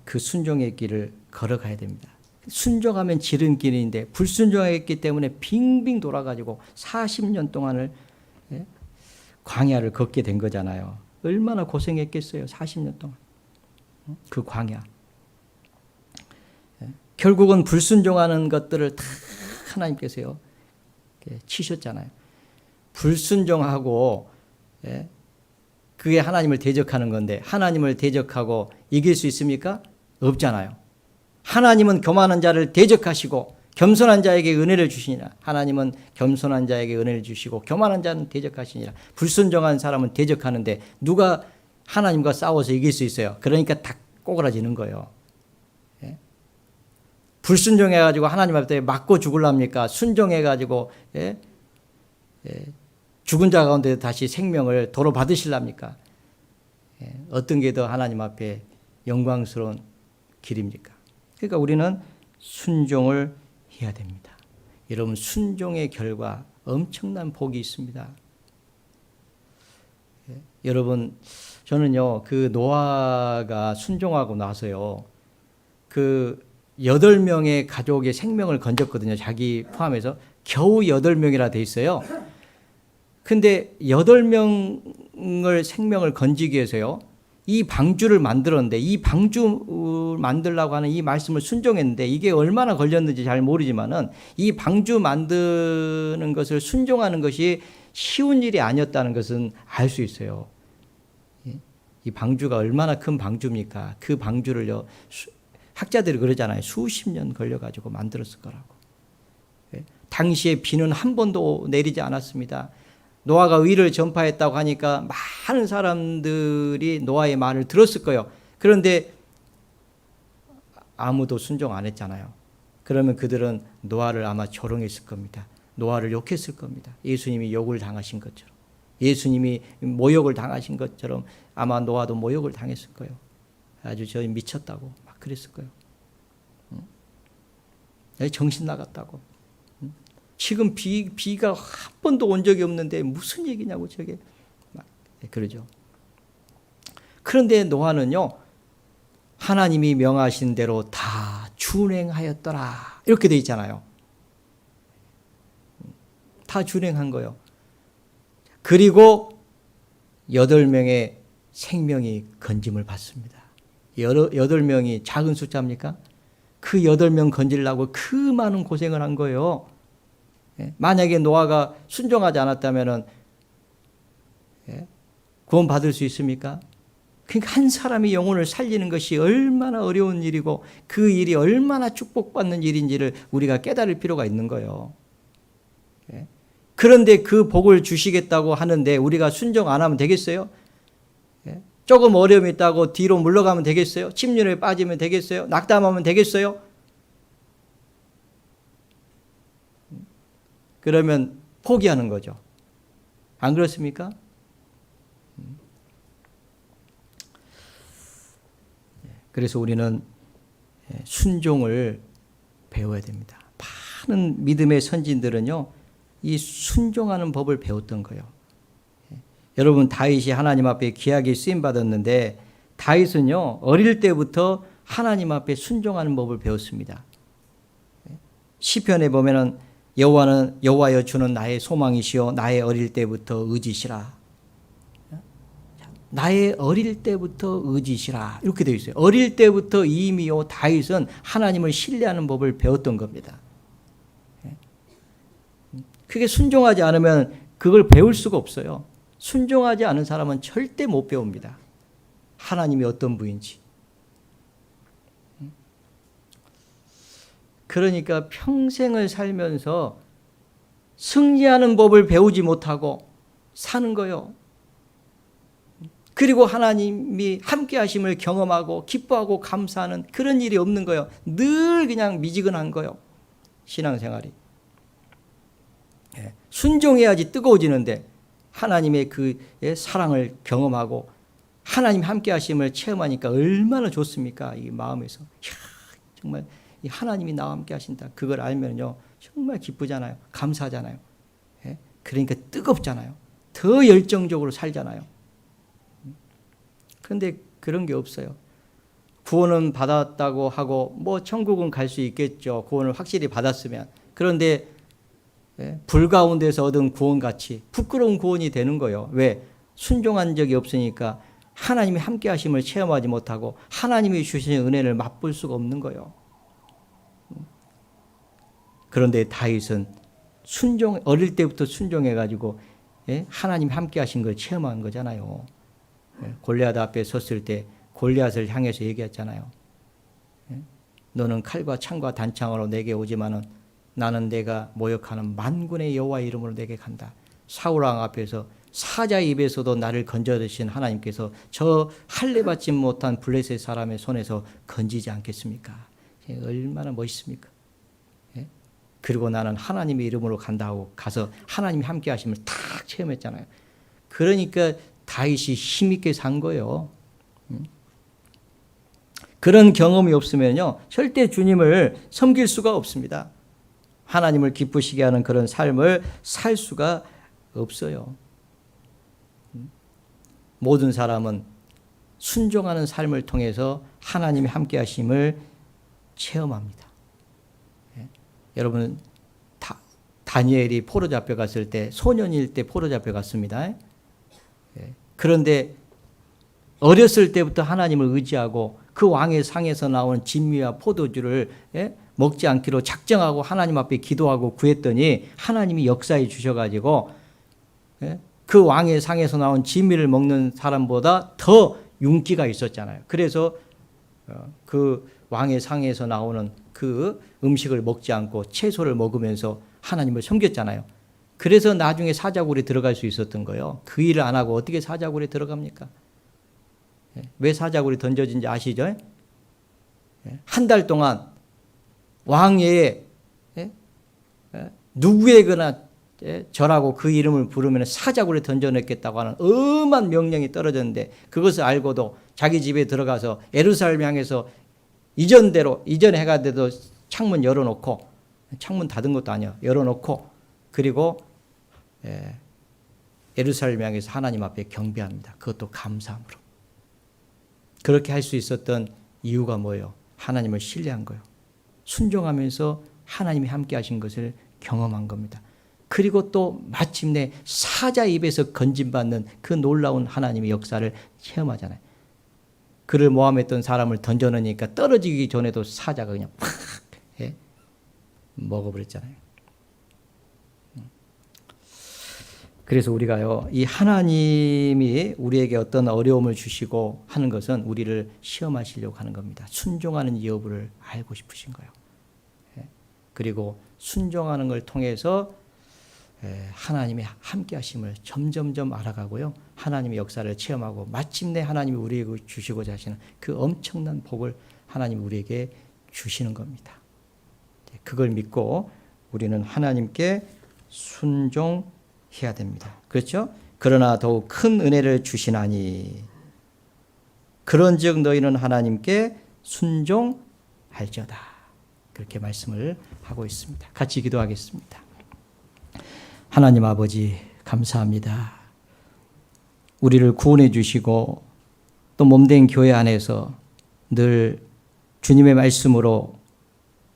그 순종의 길을 걸어가야 됩니다. 순종하면 지름길인데 불순종했기 때문에 빙빙 돌아가지고 40년 동안을 광야를 걷게 된 거잖아요. 얼마나 고생했겠어요, 40년 동안. 그 광야. 결국은 불순종하는 것들을 다 하나님께서요, 치셨잖아요. 불순종하고, 그게 하나님을 대적하는 건데, 하나님을 대적하고 이길 수 있습니까? 없잖아요. 하나님은 교만한 자를 대적하시고 겸손한 자에게 은혜를 주시니라. 하나님은 겸손한 자에게 은혜를 주시고 교만한 자는 대적하시니라. 불순종한 사람은 대적하는데 누가 하나님과 싸워서 이길 수 있어요? 그러니까 다 꼬그라지는 거예요. 불순종해가지고 하나님 앞에 맞고 죽을랍니까? 순종해가지고 죽은 자 가운데 다시 생명을 도로 받으실랍니까? 어떤 게 더 하나님 앞에 영광스러운 길입니까? 그러니까 우리는 순종을 해야 됩니다. 여러분, 순종의 결과 엄청난 복이 있습니다. 여러분, 저는요, 그 노아가 순종하고 나서요, 그 8명의 가족의 생명을 건졌거든요. 자기 포함해서. 겨우 8명이라 돼 있어요. 근데 8명을 생명을 건지기 위해서요, 이 방주를 만들었는데, 이 방주 만들라고 하는 이 말씀을 순종했는데, 이게 얼마나 걸렸는지 잘 모르지만은, 이 방주 만드는 것을 순종하는 것이 쉬운 일이 아니었다는 것은 알 수 있어요. 이 방주가 얼마나 큰 방주입니까? 그 방주를요, 학자들이 그러잖아요. 수십 년 걸려가지고 만들었을 거라고. 당시에 비는 한 번도 내리지 않았습니다. 노아가 의를 전파했다고 하니까 많은 사람들이 노아의 말을 들었을 거예요. 그런데 아무도 순종 안 했잖아요. 그러면 그들은 노아를 아마 조롱했을 겁니다. 노아를 욕했을 겁니다. 예수님이 욕을 당하신 것처럼. 예수님이 모욕을 당하신 것처럼 아마 노아도 모욕을 당했을 거예요. 아주 저 미쳤다고 막 그랬을 거예요. 정신 나갔다고. 지금 비가 한 번도 온 적이 없는데 무슨 얘기냐고 저게 막 그러죠. 그런데 노아는요, 하나님이 명하신 대로 다 준행하였더라 이렇게 돼 있잖아요. 다 준행한 거예요. 그리고 8명의 생명이 건짐을 받습니다. 8명이 작은 숫자입니까? 그 8명 건지려고 그 많은 고생을 한 거예요. 만약에 노아가 순종하지 않았다면 구원 받을 수 있습니까? 그러니까 한 사람이 영혼을 살리는 것이 얼마나 어려운 일이고 그 일이 얼마나 축복받는 일인지를 우리가 깨달을 필요가 있는 거예요. 그런데 그 복을 주시겠다고 하는데 우리가 순종 안 하면 되겠어요? 조금 어려움이 있다고 뒤로 물러가면 되겠어요? 침륜에 빠지면 되겠어요? 낙담하면 되겠어요? 그러면 포기하는 거죠. 안 그렇습니까? 그래서 우리는 순종을 배워야 됩니다. 많은 믿음의 선진들은요, 이 순종하는 법을 배웠던 거예요. 여러분, 다윗이 하나님 앞에 귀하게 쓰임 받았는데 다윗은요, 어릴 때부터 하나님 앞에 순종하는 법을 배웠습니다. 시편에 보면은 여호와여 주는 나의 소망이시요 나의 어릴 때부터 의지시라. 나의 어릴 때부터 의지시라 이렇게 되어 있어요. 어릴 때부터 이미요 다윗은 하나님을 신뢰하는 법을 배웠던 겁니다. 그게 순종하지 않으면 그걸 배울 수가 없어요. 순종하지 않은 사람은 절대 못 배웁니다. 하나님이 어떤 분인지. 그러니까 평생을 살면서 승리하는 법을 배우지 못하고 사는 거예요. 그리고 하나님이 함께 하심을 경험하고 기뻐하고 감사하는 그런 일이 없는 거예요. 늘 그냥 미지근한 거예요. 신앙생활이. 순종해야지 뜨거워지는데 하나님의 그 사랑을 경험하고 하나님 함께 하심을 체험하니까 얼마나 좋습니까? 이 마음에서. 정말 하나님이 나와 함께 하신다. 그걸 알면요. 정말 기쁘잖아요. 감사하잖아요. 그러니까 뜨겁잖아요. 더 열정적으로 살잖아요. 그런데 그런 게 없어요. 구원은 받았다고 하고 뭐 천국은 갈 수 있겠죠. 구원을 확실히 받았으면. 그런데 불 가운데서 얻은 구원같이 부끄러운 구원이 되는 거예요. 왜? 순종한 적이 없으니까 하나님이 함께 하심을 체험하지 못하고 하나님이 주신 은혜를 맛볼 수가 없는 거예요. 그런데 다윗은 어릴 때부터 순종해가지고 하나님 함께 하신 걸 체험한 거잖아요. 골리앗 앞에 섰을 때 골리앗을 향해서 얘기했잖아요. 너는 칼과 창과 단창으로 내게 오지만은 나는 내가 모욕하는 만군의 여호와의 이름으로 내게 간다. 사울 왕 앞에서 사자의 입에서도 나를 건져드신 하나님께서 저 할례 받지 못한 블레셋 사람의 손에서 건지지 않겠습니까? 얼마나 멋있습니까? 예? 그리고 나는 하나님의 이름으로 간다고 가서 하나님이 함께 하심을 탁 체험했잖아요. 그러니까 다윗이 힘있게 산 거예요. 그런 경험이 없으면요, 절대 주님을 섬길 수가 없습니다. 하나님을 기쁘시게 하는 그런 삶을 살 수가 없어요. 모든 사람은 순종하는 삶을 통해서 하나님이 함께 하심을 체험합니다. 예? 여러분, 다니엘이 포로 잡혀갔을 때, 소년일 때 포로 잡혀갔습니다. 예? 그런데 어렸을 때부터 하나님을 의지하고 그 왕의 상에서 나온 진미와 포도주를 먹지 않기로 작정하고 하나님 앞에 기도하고 구했더니 하나님이 역사해 주셔가지고 그 왕의 상에서 나온 진미를 먹는 사람보다 더 윤기가 있었잖아요. 그래서 그 왕의 상에서 나오는 그 음식을 먹지 않고 채소를 먹으면서 하나님을 섬겼잖아요. 그래서 나중에 사자굴에 들어갈 수 있었던 거예요. 그 일을 안 하고 어떻게 사자굴에 들어갑니까? 왜 사자굴이 던져진지 아시죠? 한 달 동안 왕의 누구에게나 절하고 그 이름을 부르면 사자굴에 던져넣겠다고 하는 엄한 명령이 떨어졌는데 그것을 알고도 자기 집에 들어가서 예루살렘 향해서 이전 해가 돼도 창문 열어놓고, 창문 닫은 것도 아니야, 열어놓고, 그리고 예루살렘 향해서 하나님 앞에 경배합니다. 그것도 감사함으로. 그렇게 할 수 있었던 이유가 뭐예요? 하나님을 신뢰한 거예요. 순종하면서 하나님이 함께 하신 것을 경험한 겁니다. 그리고 또 마침내 사자 입에서 건진받는 그 놀라운 하나님의 역사를 체험하잖아요. 그를 모함했던 사람을 던져놓으니까 떨어지기 전에도 사자가 그냥 팍 먹어버렸잖아요. 그래서 우리가요, 이 하나님이 우리에게 어떤 어려움을 주시고 하는 것은 우리를 시험하시려고 하는 겁니다. 순종하는 여부를 알고 싶으신 거예요. 그리고 순종하는 걸 통해서 하나님의 함께 하심을 점점점 알아가고요, 하나님의 역사를 체험하고 마침내 하나님이 우리에게 주시고자 하시는 그 엄청난 복을 하나님이 우리에게 주시는 겁니다. 그걸 믿고 우리는 하나님께 순종해야 됩니다. 그렇죠? 그러나 더욱 큰 은혜를 주시나니 그런즉 너희는 하나님께 순종할지어다. 그렇게 말씀을 하고 있습니다. 같이 기도하겠습니다. 하나님 아버지, 감사합니다. 우리를 구원해 주시고 또 몸된 교회 안에서 늘 주님의 말씀으로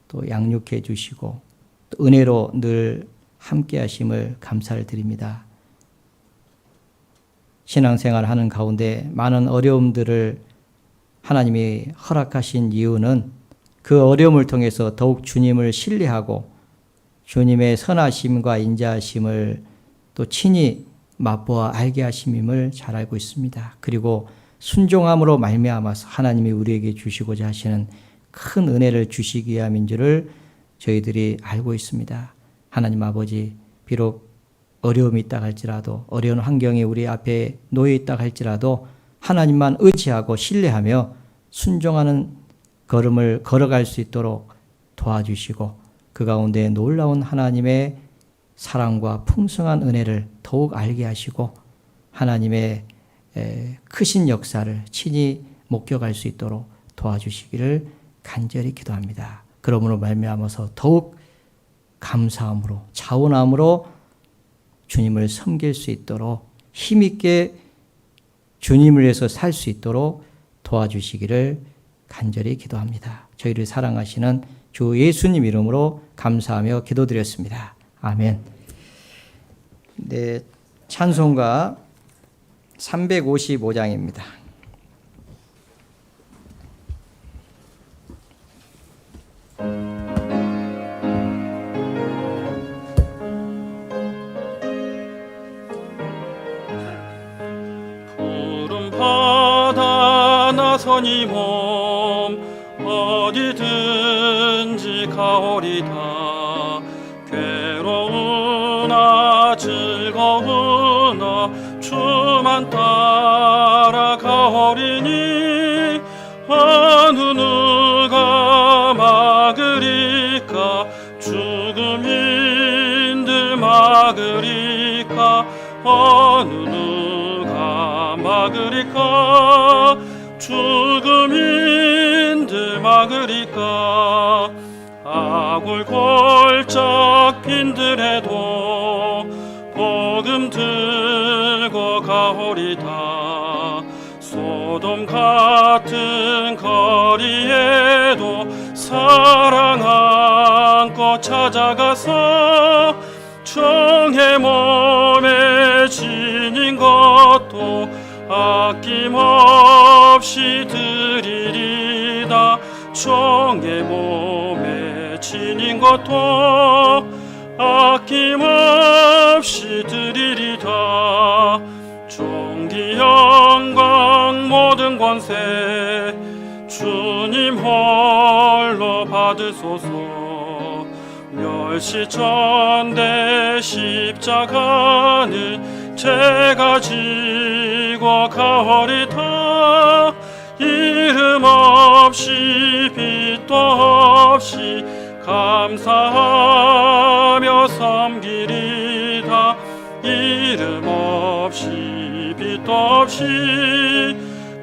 또 양육해 주시고 또 은혜로 늘 함께 하심을 감사를 드립니다. 신앙생활 하는 가운데 많은 어려움들을 하나님이 허락하신 이유는 그 어려움을 통해서 더욱 주님을 신뢰하고 주님의 선하심과 인자하심을 또 친히 맛보아 알게 하심임을 잘 알고 있습니다. 그리고 순종함으로 말미암아서 하나님이 우리에게 주시고자 하시는 큰 은혜를 주시기 위함인 줄을 저희들이 알고 있습니다. 하나님 아버지, 비록 어려움이 있다 할지라도, 어려운 환경이 우리 앞에 놓여 있다 할지라도 하나님만 의지하고 신뢰하며 순종하는 걸음을 걸어갈 수 있도록 도와주시고 그 가운데 놀라운 하나님의 사랑과 풍성한 은혜를 더욱 알게 하시고 하나님의 크신 역사를 친히 목격할 수 있도록 도와주시기를 간절히 기도합니다. 그러므로 말미암아서 더욱 감사함으로 자원함으로 주님을 섬길 수 있도록 힘있게 주님을 위해서 살 수 있도록 도와주시기를 간절히 기도합니다. 저희를 사랑하시는 주 예수님 이름으로 감사하며 기도드렸습니다. 아멘. 네, 찬송가 355장입니다. 푸른 바다 나서니 몸 어디든지 가오리다. 괴로우나 즐거우나 주만 따라가오리니 어느 누가 막으리까 어느 누가 막으리까 죽음인들 막으리까 아굴 골짝 빈들에도 복음 들고 가오리다 소돔 같은 거리에도 사랑 안고 찾아가서 종의 몸에 지닌 것도 아낌없이 드리리다 종의 몸에 지닌 것도 아낌없이 드리리다 존귀 영광 모든 권세 주님 홀로 받으소서 멸시천대 십자가는 제가 지고 가오리다 이름 없이 빛도 없이 감사하며 섬기리다 이름 없이 빛도 없이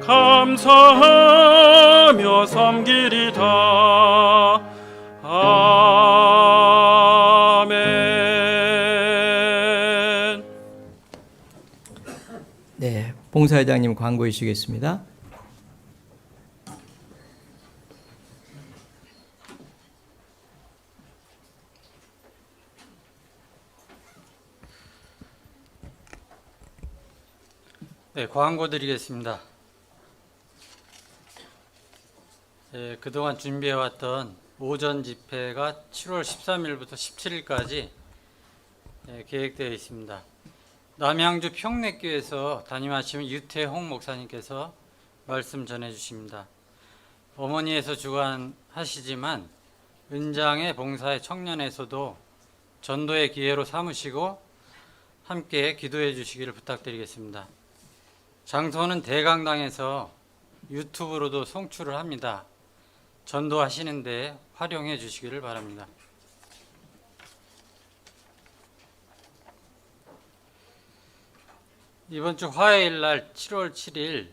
감사하며 섬기리다 아멘. 네, 봉사회장님 광고해 주시겠습니다. 네, 광고 드리겠습니다. 그동안 준비해왔던 오전 집회가 7월 13일부터 17일까지 계획되어 있습니다. 남양주 평내교에서 담임하시는 유태홍 목사님께서 말씀 전해주십니다. 어머니에서 주관하시지만 은장의 봉사의 청년에서도 전도의 기회로 삼으시고 함께 기도해 주시기를 부탁드리겠습니다. 장소는 대강당에서 유튜브로도 송출을 합니다. 전도하시는데 활용해 주시기를 바랍니다. 이번 주 화요일 날 7월 7일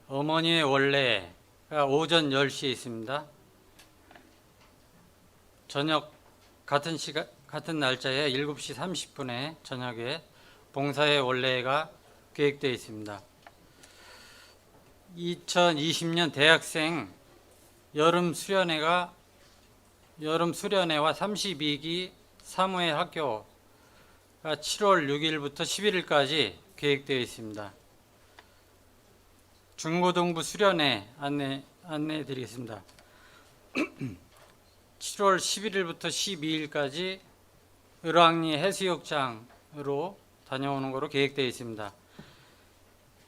어머니의 원래가 오전 10시에 있습니다. 저녁 같은 날짜에 7시 30분에 저녁에 봉사의 원래가 계획되어 있습니다. 2020년 대학생 여름 수련회와 32기 사무엘 학교가 7월 6일부터 11일까지 계획되어 있습니다. 중고등부 수련회 안내해 드리겠습니다. 7월 11일부터 12일까지 을왕리 해수욕장으로 다녀오는 것으로 계획되어 있습니다.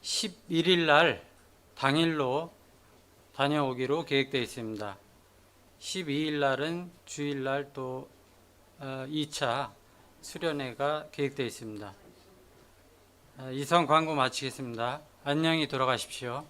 11일 날 당일로 다녀오기로 계획되어 있습니다. 12일 날은 주일 날 또 2차 수련회가 계획되어 있습니다. 이상 광고 마치겠습니다. 안녕히 돌아가십시오.